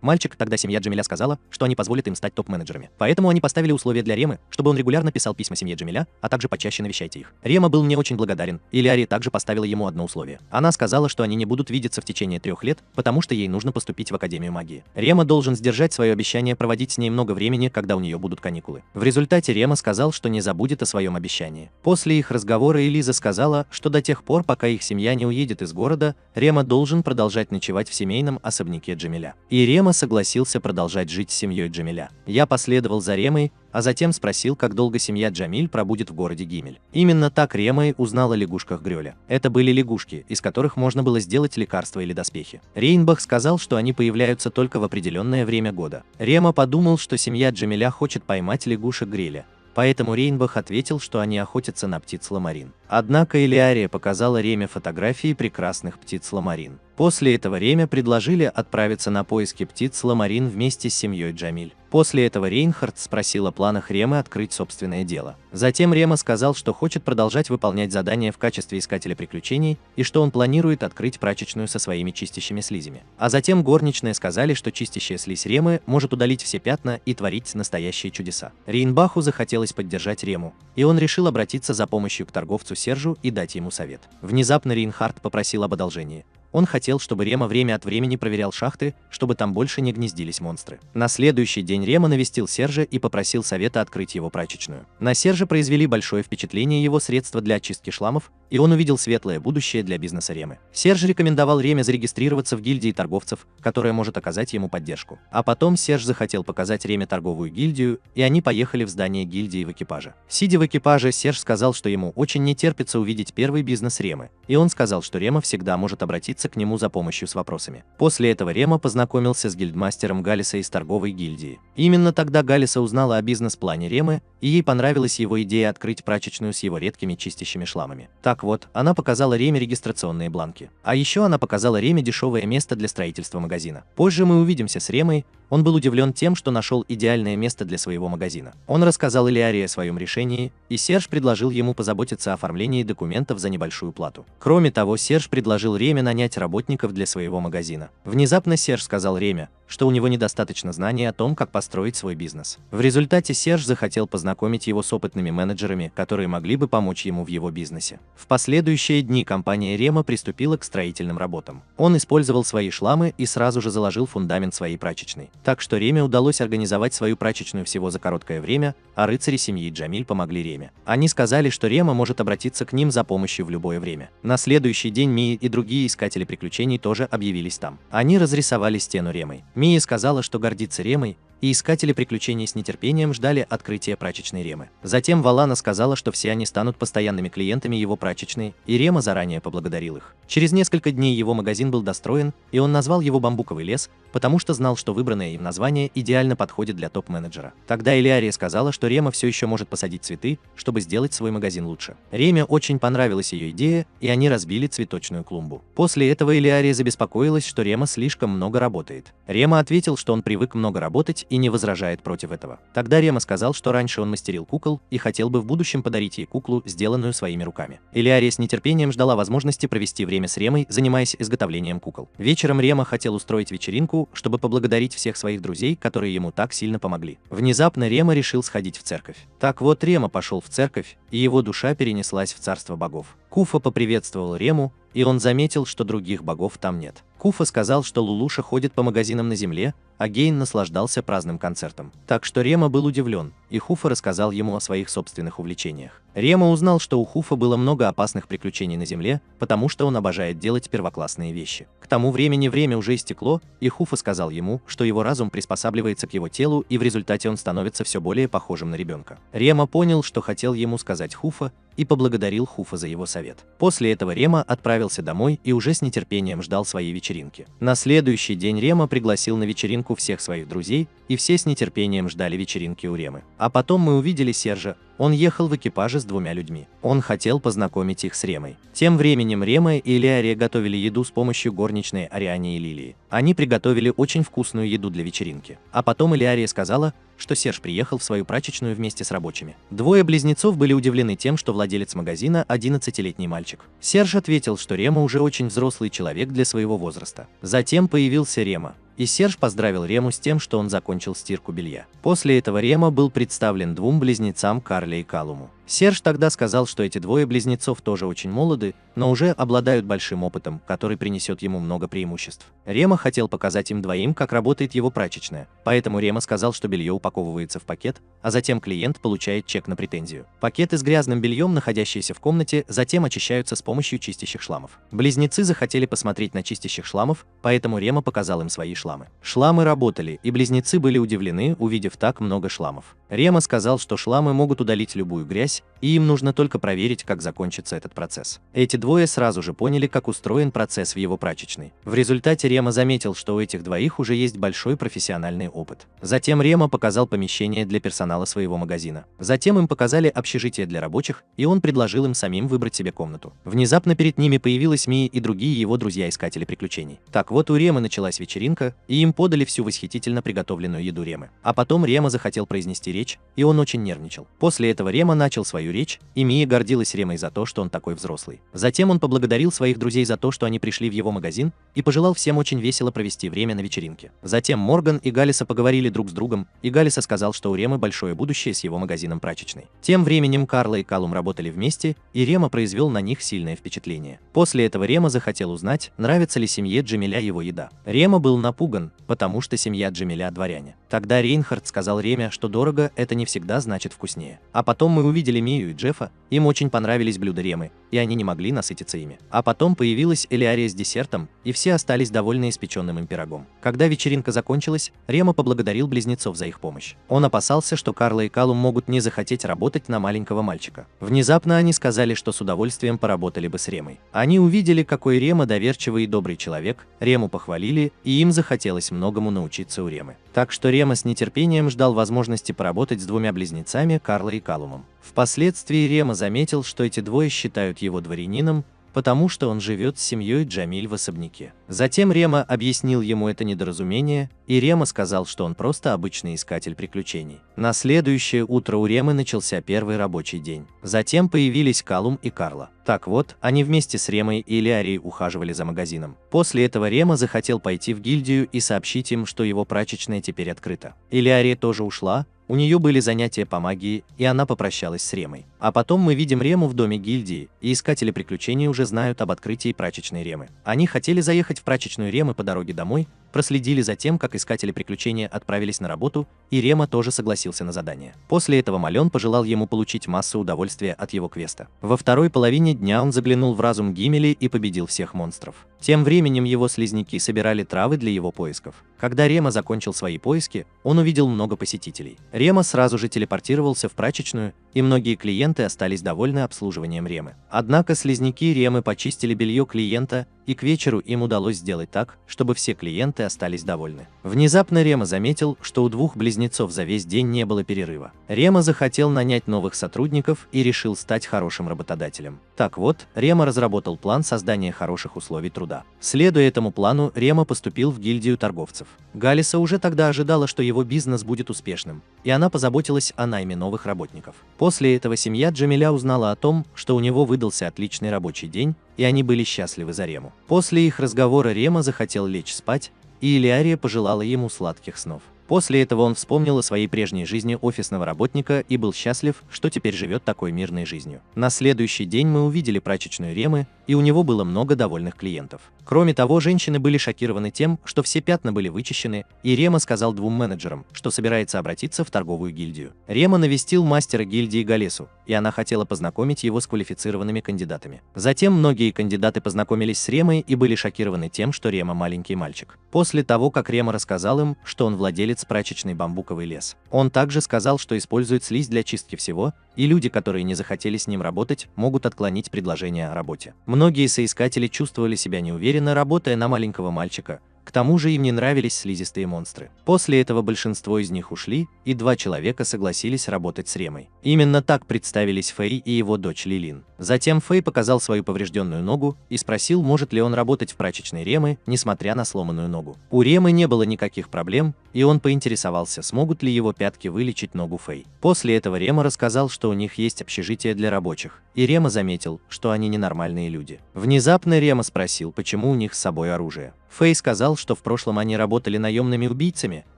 Мальчик, тогда семья Джамиля сказала, что они позволят им стать топ-менеджерами. Поэтому они поставили условия для Ремы, чтобы он регулярно писал письма семье Джамиля, а также почаще навещайте их. Рема был мне очень благодарен, и Илиария также поставила ему одно условие. Она сказала, что они не будут видеться в течение 3 лет, потому что ей нужно поступить в Академию магии. Рема должен сдержать свое обещание проводить с ней много времени, когда у нее будут каникулы. В результате Рема сказал, что не забудет о своем обещании. После их разговора Элиза сказала, что до тех пор, пока их семья не уедет из города, Рема должен продолжать ночевать в семейном особняке Джамиля. И Рема согласился продолжать жить с семьей Джамиля. Я последовал за Ремой, а затем спросил, как долго семья Джамиль пробудет в городе Гимель. Именно так Рема и узнал о лягушках Грёля. Это были лягушки, из которых можно было сделать лекарства или доспехи. Рейнбах сказал, что они появляются только в определенное время года. Рема подумал, что семья Джамиля хочет поймать лягушек Греля. Поэтому Рейнбах ответил, что они охотятся на птиц ламарин. Однако Илиария показала Реме фотографии прекрасных птиц ламарин. После этого Реме предложили отправиться на поиски птиц ламарин вместе с семьей Джамиль. После этого Рейнхард спросил о планах Ремы открыть собственное дело. Затем Рема сказал, что хочет продолжать выполнять задания в качестве искателя приключений и что он планирует открыть прачечную со своими чистящими слизями. А затем горничные сказали, что чистящая слизь Ремы может удалить все пятна и творить настоящие чудеса. Рейнбаху захотелось поддержать Рему, и он решил обратиться за помощью к торговцу Сержу и дать ему совет. Внезапно Рейнхард попросил об одолжении. Он хотел, чтобы Рема время от времени проверял шахты, чтобы там больше не гнездились монстры. На следующий день Рема навестил Сержа и попросил совета открыть его прачечную. На Сержа произвели большое впечатление его средства для очистки шламов, и он увидел светлое будущее для бизнеса Ремы. Серж рекомендовал Реме зарегистрироваться в гильдии торговцев, которая может оказать ему поддержку. А потом Серж захотел показать Реме торговую гильдию, и они поехали в здание гильдии в экипаже. Сидя в экипаже, Серж сказал, что ему очень не терпится увидеть первый бизнес Ремы, и он сказал, что Рема всегда может обратиться к нему за помощью с вопросами. После этого Рема познакомился с гильдмастером Галиса из торговой гильдии. Именно тогда Галиса узнала о бизнес-плане Ремы, и ей понравилась его идея открыть прачечную с его редкими чистящими шламами. Так вот, она показала Реме регистрационные бланки. А еще она показала Реме дешевое место для строительства магазина. Позже мы увидимся с Ремой. Он был удивлен тем, что нашел идеальное место для своего магазина. Он рассказал Илиарии о своем решении, и Серж предложил ему позаботиться о оформлении документов за небольшую плату. Кроме того, Серж предложил Реме нанять работников для своего магазина. Внезапно Серж сказал Реме, что у него недостаточно знаний о том, как построить свой бизнес. В результате Серж захотел познакомить его с опытными менеджерами, которые могли бы помочь ему в его бизнесе. В последующие дни компания Рема приступила к строительным работам. Он использовал свои шламы и сразу же заложил фундамент своей прачечной. Так что Реме удалось организовать свою прачечную всего за короткое время, а рыцари семьи Джамиль помогли Реме. Они сказали, что Рема может обратиться к ним за помощью в любое время. На следующий день Мия и другие искатели приключений тоже объявились там. Они разрисовали стену Ремой. Мия сказала, что гордится Ремой, и искатели приключений с нетерпением ждали открытия прачечной Ремы. Затем Валана сказала, что все они станут постоянными клиентами его прачечной, и Рема заранее поблагодарил их. Через несколько дней его магазин был достроен, и он назвал его «Бамбуковый лес», потому что знал, что выбранное им название идеально подходит для топ-менеджера. Тогда Илиария сказала, что Рема все еще может посадить цветы, чтобы сделать свой магазин лучше. Реме очень понравилась ее идея, и они разбили цветочную клумбу. После этого Илиария забеспокоилась, что Рема слишком много работает. Рема ответил, что он привык много работать и не возражает против этого. Тогда Рема сказал, что раньше он мастерил кукол и хотел бы в будущем подарить ей куклу, сделанную своими руками. Илиария с нетерпением ждала возможности провести время с Ремой, занимаясь изготовлением кукол. Вечером Рема хотел устроить вечеринку, чтобы поблагодарить всех своих друзей, которые ему так сильно помогли. Внезапно Рема решил сходить в церковь. Так вот, Рема пошел в церковь, и его душа перенеслась в царство богов. Куфа поприветствовал Рему, и он заметил, что других богов там нет. Куфа сказал, что Лулуша ходит по магазинам на земле, а Гейн наслаждался праздным концертом. Так что Рема был удивлен, и Хуфа рассказал ему о своих собственных увлечениях. Рема узнал, что у Хуфа было много опасных приключений на земле, потому что он обожает делать первоклассные вещи. К тому времени время уже истекло, и Хуфа сказал ему, что его разум приспосабливается к его телу, и в результате он становится все более похожим на ребенка. Рема понял, что хотел ему сказать Хуфа, и поблагодарил Хуфа за его совет. После этого Рема отправился домой и уже с нетерпением ждал своей вечеринки. На следующий день Рема пригласил на вечеринку всех своих друзей, и все с нетерпением ждали вечеринки у Ремы. А потом мы увидели Сержа. Он ехал в экипаже с 2 людьми. Он хотел познакомить их с Ремой. Тем временем Рема и Илиария готовили еду с помощью горничной Ариане и Лилии. Они приготовили очень вкусную еду для вечеринки. А потом Илиария сказала, что Серж приехал в свою прачечную вместе с рабочими. 2 близнецов были удивлены тем, что владелец магазина 11-летний мальчик. Серж ответил, что Рема уже очень взрослый человек для своего возраста. Затем появился Рема. И Серж поздравил Рему с тем, что он закончил стирку белья. После этого Рема был представлен 2 близнецам Карле и Калуму. Серж тогда сказал, что эти 2 близнецов тоже очень молоды, но уже обладают большим опытом, который принесет ему много преимуществ. Рема хотел показать им 2, как работает его прачечная, поэтому Рема сказал, что белье упаковывается в пакет, а затем клиент получает чек на претензию. Пакеты с грязным бельем, находящиеся в комнате, затем очищаются с помощью чистящих шламов. Близнецы захотели посмотреть на чистящих шламов, поэтому Рема показал им свои шламы. Шламы работали, и близнецы были удивлены, увидев так много шламов. Рема сказал, что шламы могут удалить любую грязь, и им нужно только проверить, как закончится этот процесс. Эти 2 сразу же поняли, как устроен процесс в его прачечной. В результате Рема заметил, что у этих 2 уже есть большой профессиональный опыт. Затем Рема показал помещение для персонала своего магазина. Затем им показали общежитие для рабочих, и он предложил им самим выбрать себе комнату. Внезапно перед ними появилась Мия и другие его друзья-искатели приключений. Так вот, у Ремы началась вечеринка, и им подали всю восхитительно приготовленную еду Ремы. А потом Рема захотел произнести речь, и он очень нервничал. После этого Рема начал свою речь, и Мия гордилась Ремой за то, что он такой взрослый. Затем он поблагодарил своих друзей за то, что они пришли в его магазин, и пожелал всем очень весело провести время на вечеринке. Затем Морган и Галиса поговорили друг с другом, и Галиса сказал, что у Ремы большое будущее с его магазином прачечной. Тем временем Карла и Калум работали вместе, и Рема произвел на них сильное впечатление. После этого Рема захотел узнать, нравится ли семье Джамиля его еда. Рема был напуган, потому что семья Джамиля дворяне. Тогда Рейнхард сказал Реме, что дорого это не всегда значит вкуснее. А потом мы увидели Мию и Джеффа, им очень понравились блюда Ремы, и они не могли насытиться ими. А потом появилась Элиария с десертом, и все остались довольны испеченным им пирогом. Когда вечеринка закончилась, Рема поблагодарил близнецов за их помощь. Он опасался, что Карла и Калум могут не захотеть работать на маленького мальчика. Внезапно они сказали, что с удовольствием поработали бы с Ремой. Они увидели, какой Рема доверчивый и добрый человек, Рему похвалили, и им захотелось многому научиться у Ремы. Так что Рема с нетерпением ждал возможности поработать с 2 близнецами Карлой и Калумом. Впоследствии Рема заметил, что эти 2 считают его дворянином, потому что он живет с семьей Джамиль в особняке. Затем Рема объяснил ему это недоразумение, и Рема сказал, что он просто обычный искатель приключений. На следующее утро у Ремы начался первый рабочий день. Затем появились Калум и Карла. Так вот, они вместе с Ремой и Илиарией ухаживали за магазином. После этого Рема захотел пойти в гильдию и сообщить им, что его прачечная теперь открыта. Илиария тоже ушла. У нее были занятия по магии, и она попрощалась с Ремой. А потом мы видим Рему в доме гильдии, и искатели приключений уже знают об открытии прачечной Ремы. Они хотели заехать в прачечную Ремы по дороге домой, проследили за тем, как искатели приключения отправились на работу, и Рема тоже согласился на задание. После этого Мален пожелал ему получить массу удовольствия от его квеста. Во второй половине дня он заглянул в разум Гимели и победил всех монстров. Тем временем его слизняки собирали травы для его поисков. Когда Рема закончил свои поиски, он увидел много посетителей. Рема сразу же телепортировался в прачечную, и многие клиенты остались довольны обслуживанием Ремы. Однако слизняки Ремы почистили белье клиента, и к вечеру им удалось сделать так, чтобы все клиенты остались довольны. Внезапно Рема заметил, что у 2 близнецов за весь день не было перерыва. Рема захотел нанять новых сотрудников и решил стать хорошим работодателем. Так вот, Рема разработал план создания хороших условий труда. Следуя этому плану, Рема поступил в гильдию торговцев. Галиса уже тогда ожидала, что его бизнес будет успешным, и она позаботилась о найме новых работников. После этого семья Джамиля узнала о том, что у него выдался отличный рабочий день, и они были счастливы за Рему. После их разговора Рема захотел лечь спать, и Илиария пожелала ему сладких снов. После этого он вспомнил о своей прежней жизни офисного работника и был счастлив, что теперь живет такой мирной жизнью. На следующий день мы увидели прачечную Ремы, и у него было много довольных клиентов. Кроме того, женщины были шокированы тем, что все пятна были вычищены, и Рема сказал 2 менеджерам, что собирается обратиться в торговую гильдию. Рема навестил мастера гильдии Галесу, и она хотела познакомить его с квалифицированными кандидатами. Затем многие кандидаты познакомились с Ремой и были шокированы тем, что Рема маленький мальчик. После того, как Рема рассказал им, что он владелец владелец прачечной «Бамбуковый лес». Он также сказал, что использует слизь для чистки всего, и люди, которые не захотели с ним работать, могут отклонить предложение о работе. Многие соискатели чувствовали себя неуверенно, работая на маленького мальчика. К тому же им не нравились слизистые монстры. После этого большинство из них ушли, и 2 человека согласились работать с Ремой. Именно так представились Фэй и его дочь Лилин. Затем Фэй показал свою поврежденную ногу и спросил, может ли он работать в прачечной Ремы, несмотря на сломанную ногу. У Ремы не было никаких проблем, и он поинтересовался, смогут ли его пятки вылечить ногу Фэй. После этого Рема рассказал, что у них есть общежитие для рабочих, и Рема заметил, что они ненормальные люди. Внезапно Рема спросил, почему у них с собой оружие. Фэй сказал, что в прошлом они работали наемными убийцами,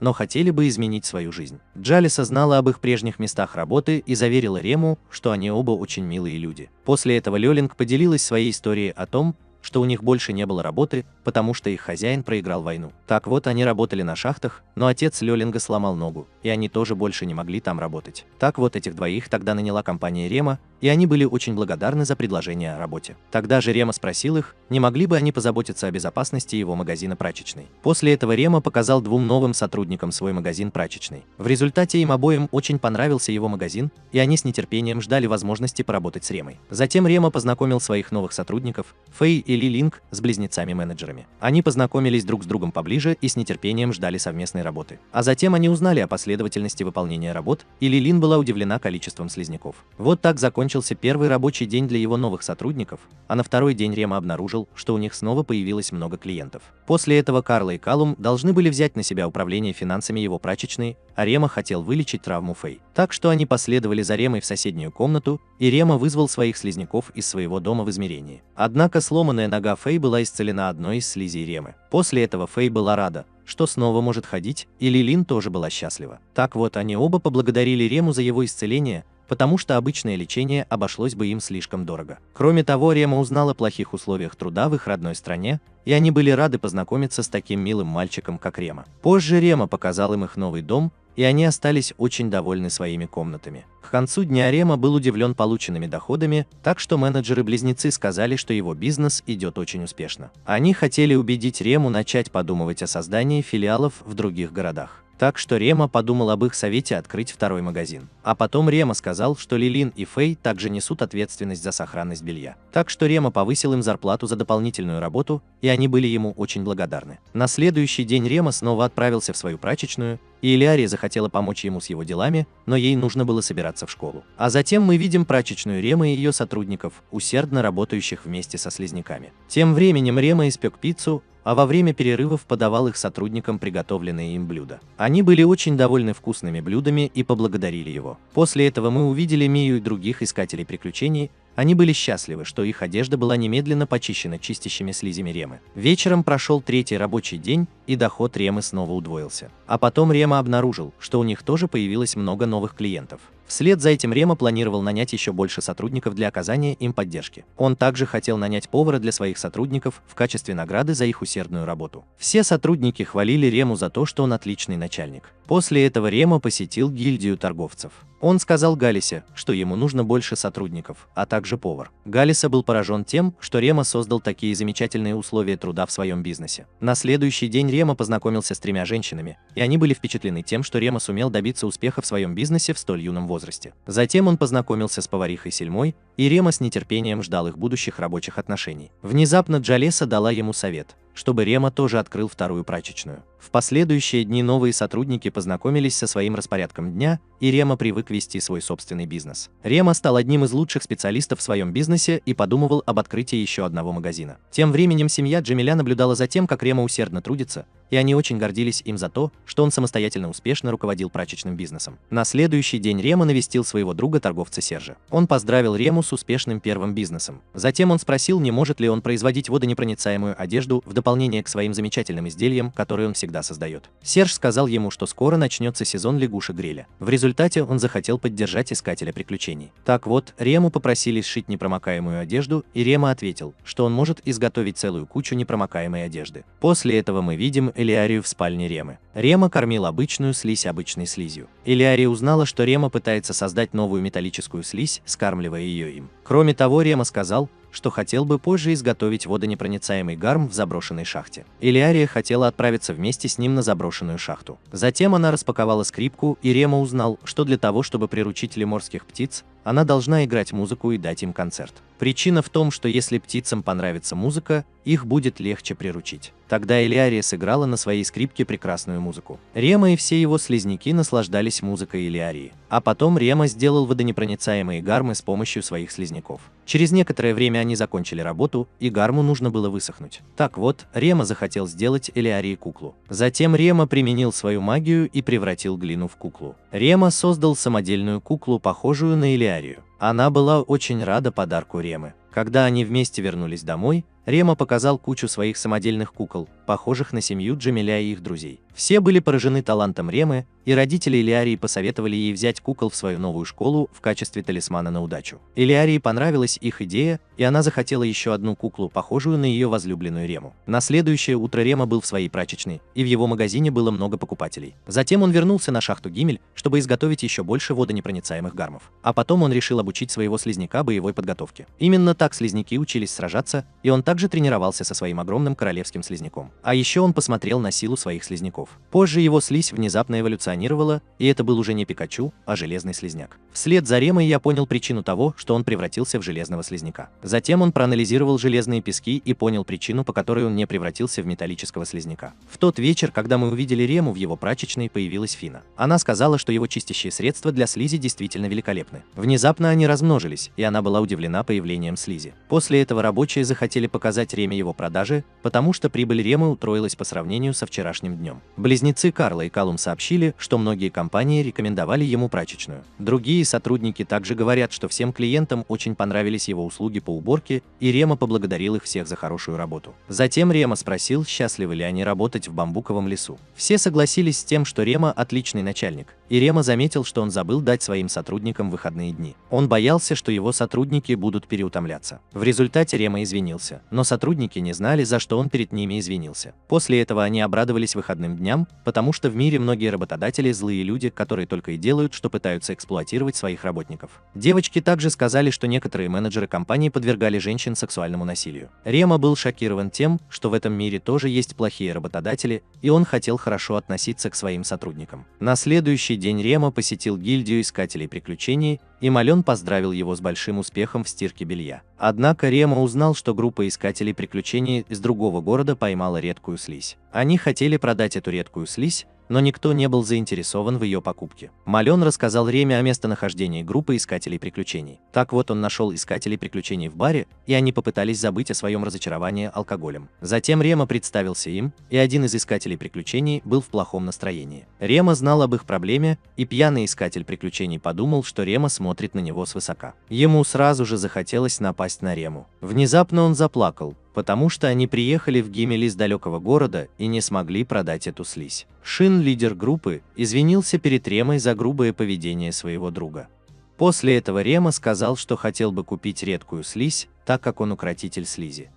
но хотели бы изменить свою жизнь. Джалиса знала об их прежних местах работы и заверила Рему, что они оба очень милые люди. После этого Лёлинг поделилась своей историей о том, что у них больше не было работы, потому что их хозяин проиграл войну. Так вот, они работали на шахтах, но отец Лёлинга сломал ногу, и они тоже больше не могли там работать. Так вот, этих двоих тогда наняла компания Рема, и они были очень благодарны за предложение о работе. Тогда же Рема спросил их, не могли бы они позаботиться о безопасности его магазина прачечной. После этого Рема показал 2 новым сотрудникам свой магазин прачечной. В результате им обоим очень понравился его магазин, и они с нетерпением ждали возможности поработать с Ремой. Затем Рема познакомил своих новых сотрудников, Фэй и Лилинг, с близнецами-менеджерами. Они познакомились друг с другом поближе и с нетерпением ждали совместной работы. А затем они узнали о последовательности выполнения работ, и Лилин была удивлена количеством слизняков. Вот так закончился первый рабочий день для его новых сотрудников, а на второй день Рема обнаружил, что у них снова появилось много клиентов. После этого Карла и Калум должны были взять на себя управление финансами его прачечной, а Рема хотел вылечить травму Фэй. Так что они последовали за Ремой в соседнюю комнату, и Рема вызвал своих слизняков из своего дома в измерении. Однако сломанная нога Фэй была исцелена одной из слизей Ремы. После этого Фэй была рада, что снова может ходить, и Лилин тоже была счастлива. Так вот, они оба поблагодарили Рему за его исцеление, потому что обычное лечение обошлось бы им слишком дорого. Кроме того, Рема узнала о плохих условиях труда в их родной стране, и они были рады познакомиться с таким милым мальчиком, как Рема. Позже Рема показал им их новый дом, и они остались очень довольны своими комнатами. К концу дня Рема был удивлен полученными доходами, так что менеджеры-близнецы сказали, что его бизнес идет очень успешно. Они хотели убедить Рему начать подумывать о создании филиалов в других городах. Так что Рема подумал об их совете открыть второй магазин. А потом Рема сказал, что Лилин и Фэй также несут ответственность за сохранность белья. Так что Рема повысил им зарплату за дополнительную работу, и они были ему очень благодарны. На следующий день Рема снова отправился в свою прачечную, и Элиария захотела помочь ему с его делами, но ей нужно было собираться в школу. А затем мы видим прачечную Ремы и ее сотрудников, усердно работающих вместе со слизняками. Тем временем Рема испек пиццу, а во время перерывов подавал их сотрудникам приготовленные им блюда. Они были очень довольны вкусными блюдами и поблагодарили его. После этого мы увидели Мию и других искателей приключений. Они были счастливы, что их одежда была немедленно почищена чистящими слизями Ремы. Вечером прошел 3-й рабочий день, и доход Ремы снова удвоился. А потом Рема обнаружил, что у них тоже появилось много новых клиентов. Вслед за этим Рема планировал нанять еще больше сотрудников для оказания им поддержки. Он также хотел нанять повара для своих сотрудников в качестве награды за их усердную работу. Все сотрудники хвалили Рему за то, что он отличный начальник. После этого Рема посетил гильдию торговцев. Он сказал Галисе, что ему нужно больше сотрудников, а также повар. Галиса был поражен тем, что Рема создал такие замечательные условия труда в своем бизнесе. На следующий день Рема познакомился с 3 женщинами, и они были впечатлены тем, что Рема сумел добиться успеха в своем бизнесе в столь юном возрасте. Затем он познакомился с поварихой Сельмой, и Рема с нетерпением ждал их будущих рабочих отношений. Внезапно Джалеса дала ему совет, чтобы Рема тоже открыл вторую прачечную. В последующие дни новые сотрудники познакомились со своим распорядком дня, и Рема привык вести свой собственный бизнес. Рема стал одним из лучших специалистов в своем бизнесе и подумывал об открытии еще одного магазина. Тем временем семья Джамиля наблюдала за тем, как Рема усердно трудится, и они очень гордились им за то, что он самостоятельно успешно руководил прачечным бизнесом. На следующий день Рема навестил своего друга-торговца Сержа. Он поздравил Рему с успешным первым бизнесом. Затем он спросил, не может ли он производить водонепроницаемую одежду в дополнение к своим замечательным изделиям, которые он всегда создает. Серж сказал ему, что скоро начнется сезон лягушек-гриля. В результате он захотел поддержать искателя приключений. Так вот, Рему попросили сшить непромокаемую одежду, и Рема ответил, что он может изготовить целую кучу непромокаемой одежды. После этого мы видим Элиарию в спальне Ремы. Рема кормил обычную слизь обычной слизью. Элиария узнала, что Рема пытается создать новую металлическую слизь, скармливая ее им. Кроме того, Рема сказал, что хотел бы позже изготовить водонепроницаемый гарм в заброшенной шахте. Элиария хотела отправиться вместе с ним на заброшенную шахту. Затем она распаковала скрипку, и Рема узнал, что для того, чтобы приручить лемурских птиц, она должна играть музыку и дать им концерт. Причина в том, что если птицам понравится музыка, их будет легче приручить. Тогда Элиария сыграла на своей скрипке прекрасную музыку. Рема и все его слизняки наслаждались музыкой Элиарии. А потом Рема сделал водонепроницаемые гармы с помощью своих слизняков. Через некоторое время они закончили работу, и гарму нужно было высохнуть. Так вот, Рема захотел сделать Элиарии куклу. Затем Рема применил свою магию и превратил глину в куклу. Рема создал самодельную куклу, похожую на Элиарию. Она была очень рада подарку Ремы. Когда они вместе вернулись домой, Рема показал кучу своих самодельных кукол, похожих на семью Джамиля и их друзей. Все были поражены талантом Ремы, и родители Элиарии посоветовали ей взять кукол в свою новую школу в качестве талисмана на удачу. Элиарии понравилась их идея, и она захотела еще одну куклу, похожую на ее возлюбленную Рему. На следующее утро Рема был в своей прачечной, и в его магазине было много покупателей. Затем он вернулся на шахту Гимель, чтобы изготовить еще больше водонепроницаемых гармов. А потом он решил обучить своего слизняка боевой подготовке. Именно так слизняки учились сражаться, и он также тренировался со своим огромным королевским слизняком. А еще он посмотрел на силу своих слизняков. Позже его слизь внезапно эволюционировала, и это был уже не Пикачу, а железный слизняк. Вслед за Ремой я понял причину того, что он превратился в железного слизняка. Затем он проанализировал железные пески и понял причину, по которой он не превратился в металлического слизняка. В тот вечер, когда мы увидели Рему в его прачечной, появилась Фина. Она сказала, что его чистящие средства для слизи действительно великолепны. Внезапно они размножились, и она была удивлена появлением слизи. После этого рабочие захотели показать Реме его продажи, потому что прибыль Ремы утроилась по сравнению со вчерашним днем. Близнецы Карла и Калум сообщили, что многие компании рекомендовали ему прачечную. Другие сотрудники также говорят, что всем клиентам очень понравились его услуги по уборке, и Рема поблагодарил их всех за хорошую работу. Затем Рема спросил, счастливы ли они работать в бамбуковом лесу. Все согласились с тем, что Рема отличный начальник, и Рема заметил, что он забыл дать своим сотрудникам выходные дни. Он боялся, что его сотрудники будут переутомляться. В результате Рема извинился, но сотрудники не знали, за что он перед ними извинился. После этого они обрадовались выходным дням, потому что в мире многие работодатели злые люди, которые только и делают, что пытаются эксплуатировать своих работников. Девочки также сказали, что некоторые менеджеры компании подвергали женщин сексуальному насилию. Рема был шокирован тем, что в этом мире тоже есть плохие работодатели, и он хотел хорошо относиться к своим сотрудникам. На следующий день Рема посетил гильдию искателей приключений, и Мален поздравил его с большим успехом в стирке белья. Однако Рема узнал, что группа искателей приключений из другого города поймала редкую слизь. Они хотели продать эту редкую слизь, но никто не был заинтересован в ее покупке. Мален рассказал Реме о местонахождении группы искателей приключений. Так вот, он нашел искателей приключений в баре, и они попытались забыть о своем разочаровании алкоголем. Затем Рема представился им, и один из искателей приключений был в плохом настроении. Рема знал об их проблеме, и пьяный искатель приключений подумал, что Рема смотрит на него свысока. Ему сразу же захотелось напасть на Рему. Внезапно он заплакал, потому что они приехали в Гимель из далекого города и не смогли продать эту слизь. Шин, лидер группы, извинился перед Ремой за грубое поведение своего друга. После этого Рема сказал, что хотел бы купить редкую слизь, так как он укротитель слизи.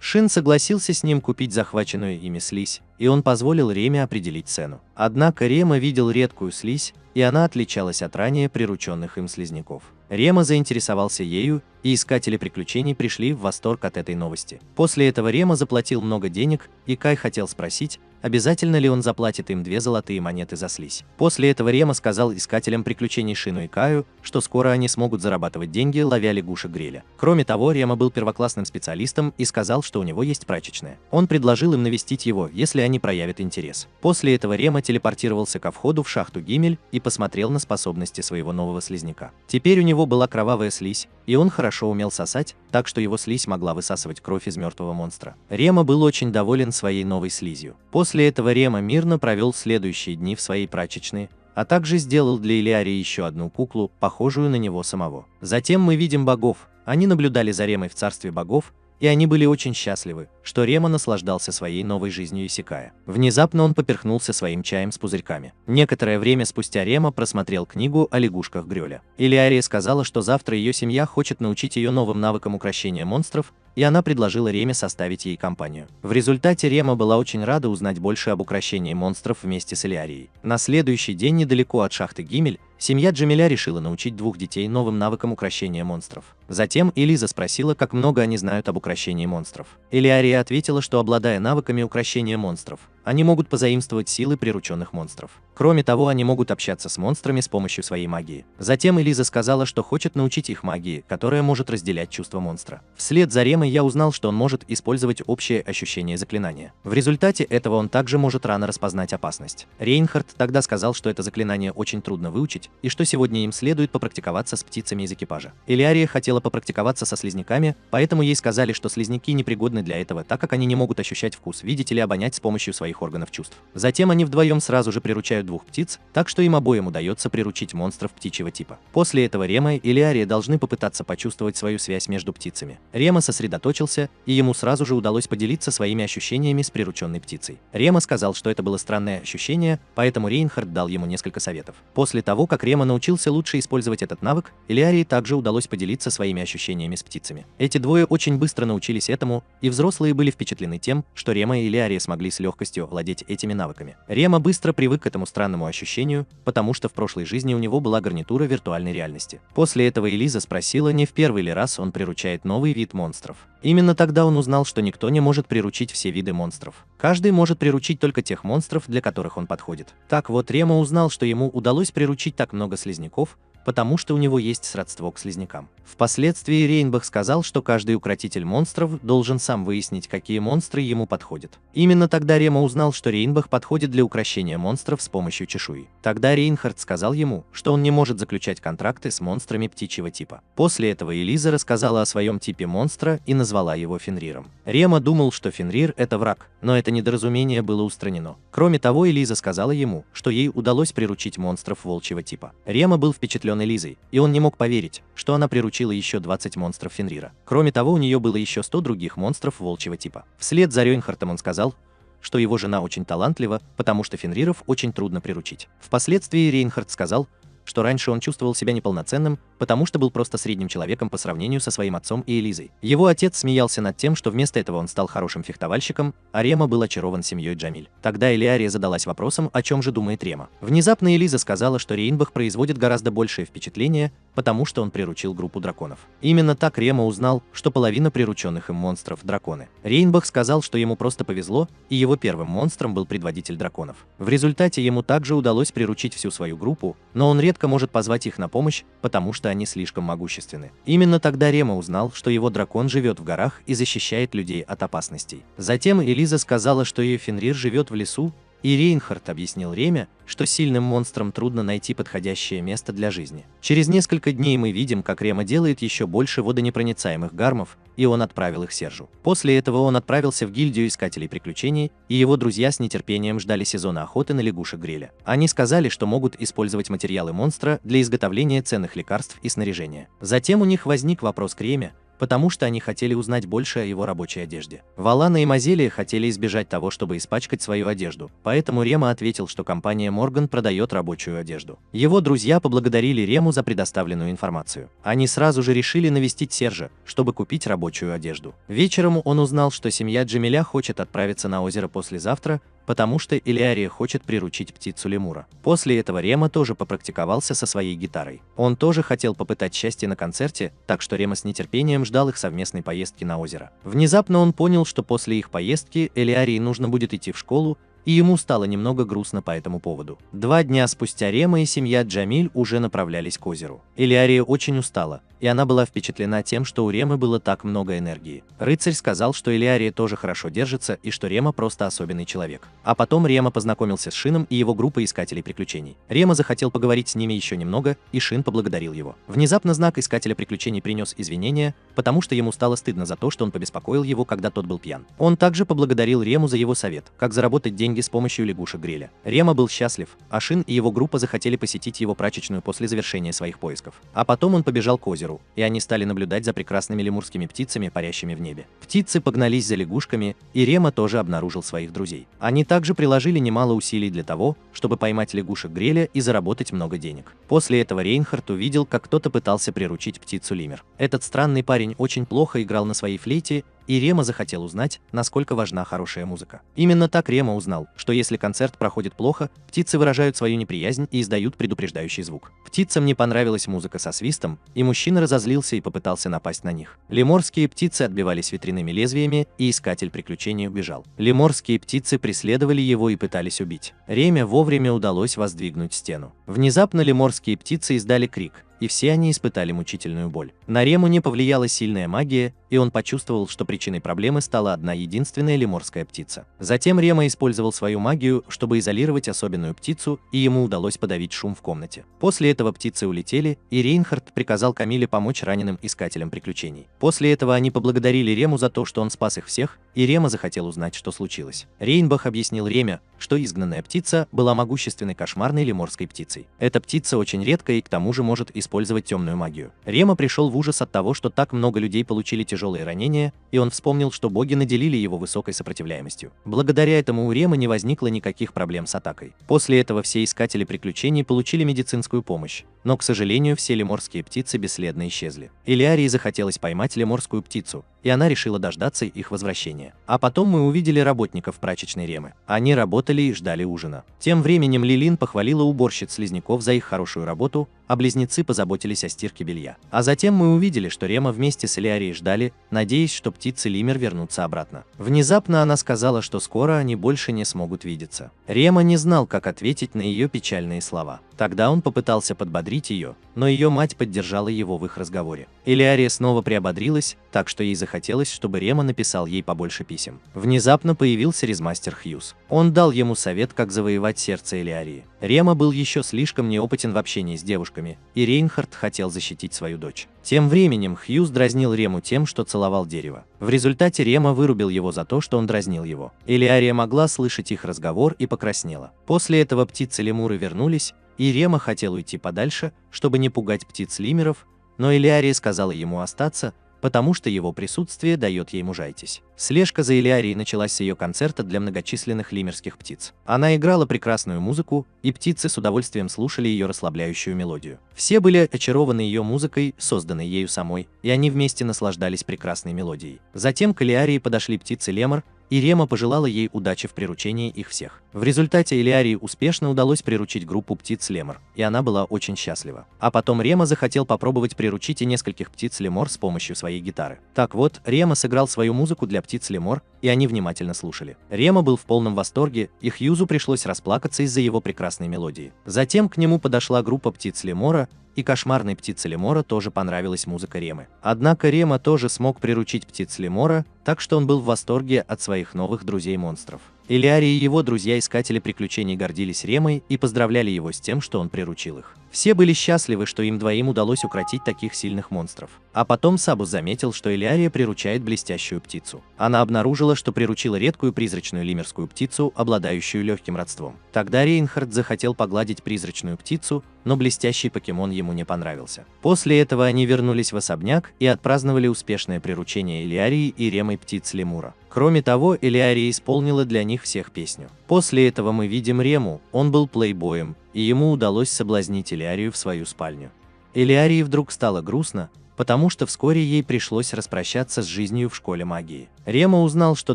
Шин согласился с ним купить захваченную ими слизь, и он позволил Реме определить цену. Однако Рема видел редкую слизь, и она отличалась от ранее прирученных им слизняков. Рема заинтересовался ею, и искатели приключений пришли в восторг от этой новости. После этого Рема заплатил много денег, и Кай хотел спросить, обязательно ли он заплатит им 2 золотые монеты за слизь. После этого Рема сказал искателям приключений Шину и Каю, что скоро они смогут зарабатывать деньги, ловя лягушек Греля. Кроме того, Рема был первоклассным специалистом и сказал, что у него есть прачечная. Он предложил им навестить его, если они проявят интерес. После этого Рема телепортировался ко входу в шахту Гимель и посмотрел на способности своего нового слизняка. Теперь у него была кровавая слизь, и он хорошо умел сосать, так что его слизь могла высасывать кровь из мертвого монстра. Рема был очень доволен своей новой слизью. После этого Рема мирно провел следующие дни в своей прачечной, а также сделал для Элиарии еще одну куклу, похожую на него самого. Затем мы видим богов. Они наблюдали за Ремой в царстве богов, и они были очень счастливы, что Рема наслаждался своей новой жизнью Исекая. Внезапно он поперхнулся своим чаем с пузырьками. Некоторое время спустя Рема просмотрел книгу о лягушках Грёля. Элиария сказала, что завтра ее семья хочет научить ее новым навыкам укрощения монстров, и она предложила Реме составить ей компанию. В результате Рема была очень рада узнать больше об укрощении монстров вместе с Элиарией. На следующий день недалеко от шахты Гимель семья Джамиля решила научить 2 детей новым навыкам укрощения монстров. Затем Элиза спросила, как много они знают об укрощении монстров. Элиария ответила, что, обладая навыками укрощения монстров, они могут позаимствовать силы прирученных монстров. Кроме того, они могут общаться с монстрами с помощью своей магии. Затем Элиза сказала, что хочет научить их магии, которая может разделять чувства монстра. Вслед за Ремой я узнал, что он может использовать общее ощущение заклинания. В результате этого он также может рано распознать опасность. Рейнхард тогда сказал, что это заклинание очень трудно выучить, и что сегодня им следует попрактиковаться с птицами из экипажа. Элиария хотела попрактиковаться со слизняками, поэтому ей сказали, что слизняки непригодны для этого, так как они не могут ощущать вкус, видеть или обонять с помощью своих органов чувств. Затем они вдвоем сразу же приручают двух птиц, так что им обоим удается приручить монстров птичьего типа. После этого Рема и Элиария должны попытаться почувствовать свою связь между птицами. Рема сосредоточился, и ему сразу же удалось поделиться своими ощущениями с прирученной птицей. Рема сказал, что это было странное ощущение, поэтому Рейнхард дал ему несколько советов. После того, как Рема научился лучше использовать этот навык, Элиарии также удалось поделиться своими ощущениями с птицами. Эти двое очень быстро научились этому, и взрослые были впечатлены тем, что Рема и Элиария смогли с легкостью овладеть этими навыками. Рема быстро привык к этому странному ощущению, потому что в прошлой жизни у него была гарнитура виртуальной реальности. После этого Элиза спросила, не в первый ли раз он приручает новый вид монстров. Именно тогда он узнал, что никто не может приручить все виды монстров. Каждый может приручить только тех монстров, для которых он подходит. Так вот, Рема узнал, что ему удалось приручить так много слизняков, потому что у него есть сродство к слизнякам. Впоследствии Рейнбах сказал, что каждый укротитель монстров должен сам выяснить, какие монстры ему подходят. Именно тогда Рема узнал, что Рейнбах подходит для укрощения монстров с помощью чешуи. Тогда Рейнхард сказал ему, что он не может заключать контракты с монстрами птичьего типа. После этого Элиза рассказала о своем типе монстра и назвала его Фенриром. Рема думал, что Фенрир – это враг, но это недоразумение было устранено. Кроме того, Элиза сказала ему, что ей удалось приручить монстров волчьего типа. Рема был впечатлен Элизой, и он не мог поверить, что она приручила еще 20 монстров Фенрира. Кроме того, у нее было еще 100 других монстров волчьего типа. Вслед за Рейнхартом он сказал, что его жена очень талантлива, потому что Фенриров очень трудно приручить. Впоследствии Рейнхард сказал, что раньше он чувствовал себя неполноценным, потому что был просто средним человеком по сравнению со своим отцом и Элизой. Его отец смеялся над тем, что вместо этого он стал хорошим фехтовальщиком, а Рема был очарован семьей Джамиль. Тогда Элиария задалась вопросом, о чем же думает Рема. Внезапно Элиза сказала, что Рейнбах производит гораздо большее впечатление, потому что он приручил группу драконов. Именно так Рема узнал, что половина прирученных им монстров – драконы. Рейнбах сказал, что ему просто повезло, и его первым монстром был предводитель драконов. В результате ему также удалось приручить всю свою группу, но он редко может позвать их на помощь, потому что они слишком могущественны. Именно тогда Рема узнал, что его дракон живет в горах и защищает людей от опасностей. Затем Элиза сказала, что ее Фенрир живет в лесу, и Рейнхард объяснил Реме, что сильным монстрам трудно найти подходящее место для жизни. Через несколько дней мы видим, как Рема делает еще больше водонепроницаемых гармов, и он отправил их Сержу. После этого он отправился в гильдию искателей приключений, и его друзья с нетерпением ждали сезона охоты на лягушек Греля. Они сказали, что могут использовать материалы монстра для изготовления ценных лекарств и снаряжения. Затем у них возник вопрос к Реме, потому что они хотели узнать больше о его рабочей одежде. Валана и Мазелия хотели избежать того, чтобы испачкать свою одежду, поэтому Рема ответил, что компания Морган продает рабочую одежду. Его друзья поблагодарили Рему за предоставленную информацию. Они сразу же решили навестить Сержа, чтобы купить рабочую одежду. Вечером он узнал, что семья Джамиля хочет отправиться на озеро послезавтра, потому что Элиария хочет приручить птицу лемура. После этого Рема тоже попрактиковался со своей гитарой. Он тоже хотел попытать счастье на концерте, так что Рема с нетерпением ждал их совместной поездки на озеро. Внезапно он понял, что после их поездки Элиарии нужно будет идти в школу, и ему стало немного грустно по этому поводу. 2 дня спустя Рема и семья Джамиль уже направлялись к озеру. Элиария очень устала, и она была впечатлена тем, что у Ремы было так много энергии. Рыцарь сказал, что Элиария тоже хорошо держится и что Рема просто особенный человек. А потом Рема познакомился с Шином и его группой искателей приключений. Рема захотел поговорить с ними еще немного, и Шин поблагодарил его. Внезапно знак искателя приключений принес извинения, потому что ему стало стыдно за то, что он побеспокоил его, когда тот был пьян. Он также поблагодарил Рему за его совет, как заработать деньги с помощью лягушек Греля. Рема был счастлив, а Шин и его группа захотели посетить его прачечную после завершения своих поисков. А потом он побежал к озеру, и они стали наблюдать за прекрасными лемурскими птицами, парящими в небе. Птицы погнались за лягушками, и Рема тоже обнаружил своих друзей. Они также приложили немало усилий для того, чтобы поймать лягушек Греля и заработать много денег. После этого Рейнхард увидел, как кто-то пытался приручить птицу Лимер. Этот странный парень очень плохо играл на своей флейте, и Рема захотел узнать, насколько важна хорошая музыка. Именно так Рема узнал, что если концерт проходит плохо, птицы выражают свою неприязнь и издают предупреждающий звук. Птицам не понравилась музыка со свистом, и мужчина разозлился и попытался напасть на них. Леморские птицы отбивались ветряными лезвиями, и искатель приключений убежал. Леморские птицы преследовали его и пытались убить. Реме вовремя удалось воздвигнуть стену. Внезапно леморские птицы издали крик, и все они испытали мучительную боль. На Рему не повлияла сильная магия, и он почувствовал, что причиной проблемы стала одна единственная леморская птица. Затем Рема использовал свою магию, чтобы изолировать особенную птицу, и ему удалось подавить шум в комнате. После этого птицы улетели, и Рейнхард приказал Камиле помочь раненым искателям приключений. После этого они поблагодарили Рему за то, что он спас их всех, и Рема захотел узнать, что случилось. Рейнбах объяснил Реме, что изгнанная птица была могущественной кошмарной леморской птицей. Эта птица очень редкая и к тому же может использовать темную магию. Рема пришел в ужас от того, что так много людей получили тяжелые ранения, и он вспомнил, что боги наделили его высокой сопротивляемостью. Благодаря этому у Ремы не возникло никаких проблем с атакой. После этого все искатели приключений получили медицинскую помощь, но, к сожалению, все леморские птицы бесследно исчезли. Элиарии захотелось поймать леморскую птицу, и она решила дождаться их возвращения. А потом мы увидели работников прачечной Ремы. Они работали и ждали ужина. Тем временем Лилин похвалила уборщиц-слизняков за их хорошую работу, а близнецы позаботились о стирке белья. А затем мы увидели, что Рема вместе с Элиарией ждали, надеясь, что птицы Лимер вернутся обратно. Внезапно она сказала, что скоро они больше не смогут видеться. Рема не знал, как ответить на ее печальные слова. Тогда он попытался подбодрить ее, но ее мать поддержала его в их разговоре. Элиария снова приободрилась, так что ей захотелось, чтобы Рема написал ей побольше писем. Внезапно появился резмастер Хьюз. Он дал ему совет, как завоевать сердце Элиарии. Рема был еще слишком неопытен в общении с девушками, и Рейнхард хотел защитить свою дочь. Тем временем Хьюз дразнил Рему тем, что целовал дерево. В результате Рема вырубил его за то, что он дразнил его. Элиария могла слышать их разговор и покраснела. После этого птицы-лемуры вернулись, и Рема хотел уйти подальше, чтобы не пугать птиц-лимеров, но Элиария сказала ему остаться, потому что его присутствие дает ей мужайтесь. Слежка за Элиарией началась с ее концерта для многочисленных лимерских птиц. Она играла прекрасную музыку, и птицы с удовольствием слушали ее расслабляющую мелодию. Все были очарованы ее музыкой, созданной ею самой, и они вместе наслаждались прекрасной мелодией. Затем к Элиарии подошли птицы Лемор, и Рема пожелала ей удачи в приручении их всех. В результате Элиарии успешно удалось приручить группу птиц Лемор, и она была очень счастлива. А потом Рема захотел попробовать приручить и нескольких птиц Лемор с помощью своей гитары. Так вот, Рема сыграл свою музыку для птиц Лемор, и они внимательно слушали. Рема был в полном восторге, и Хьюзу пришлось расплакаться из-за его прекрасной мелодии. Затем к нему подошла группа птиц Лемора, и кошмарной птице Лемора тоже понравилась музыка Ремы. Однако Рема тоже смог приручить птиц Лемора, так что он был в восторге от своих новых друзей-монстров. Элиарий и его друзья-искатели приключений гордились Ремой и поздравляли его с тем, что он приручил их. Все были счастливы, что им двоим удалось укротить таких сильных монстров. А потом Сабус заметил, что Элиария приручает блестящую птицу. Она обнаружила, что приручила редкую призрачную лимерскую птицу, обладающую легким родством. Тогда Рейнхард захотел погладить призрачную птицу, но блестящий покемон ему не понравился. После этого они вернулись в особняк и отпраздновали успешное приручение Элиарии и Ремой птиц Лемура. Кроме того, Элиария исполнила для них всех песню. После этого мы видим Рему, он был плейбоем, и ему удалось соблазнить Элиарию в свою спальню. Элиарии вдруг стало грустно, потому что вскоре ей пришлось распрощаться с жизнью в школе магии. Рема узнал, что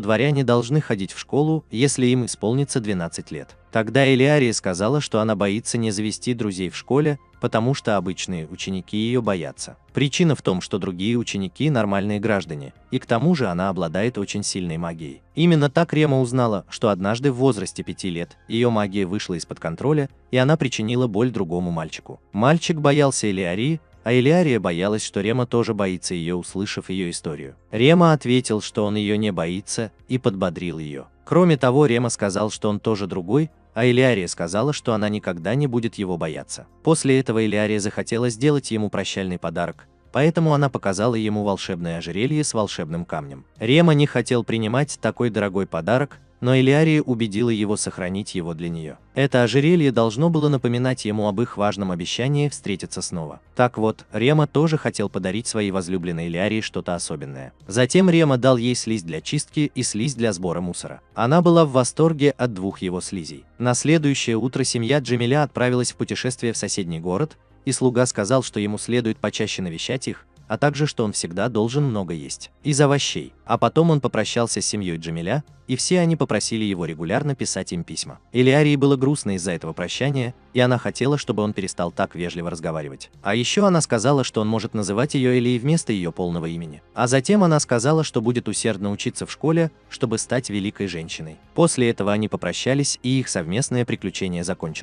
дворяне должны ходить в школу, если им исполнится 12 лет. Тогда Элиария сказала, что она боится не завести друзей в школе, потому что обычные ученики ее боятся. Причина в том, что другие ученики – нормальные граждане, и к тому же она обладает очень сильной магией. Именно так Рема узнала, что однажды в возрасте 5 лет ее магия вышла из-под контроля, и она причинила боль другому мальчику. Мальчик боялся Элиарии, а Элиария боялась, что Рема тоже боится ее, услышав ее историю. Рема ответил, что он ее не боится, и подбодрил ее. Кроме того, Рема сказал, что он тоже другой, а Элиария сказала, что она никогда не будет его бояться. После этого Элиария захотела сделать ему прощальный подарок, поэтому она показала ему волшебное ожерелье с волшебным камнем. Рема не хотел принимать такой дорогой подарок, но Элиария убедила его сохранить его для нее. Это ожерелье должно было напоминать ему об их важном обещании встретиться снова. Так вот, Рема тоже хотел подарить своей возлюбленной Элиарии что-то особенное. Затем Рема дал ей слизь для чистки и слизь для сбора мусора. Она была в восторге от двух его слизей. На следующее утро семья Джамиля отправилась в путешествие в соседний город, и слуга сказал, что ему следует почаще навещать их, а также что он всегда должен много есть из овощей. А потом он попрощался с семьей Джамиля, и все они попросили его регулярно писать им письма. Элиарии было грустно из-за этого прощания, и она хотела, чтобы он перестал так вежливо разговаривать. А еще она сказала, что он может называть ее Элией вместо ее полного имени. А затем она сказала, что будет усердно учиться в школе, чтобы стать великой женщиной. После этого они попрощались, и их совместное приключение закончилось.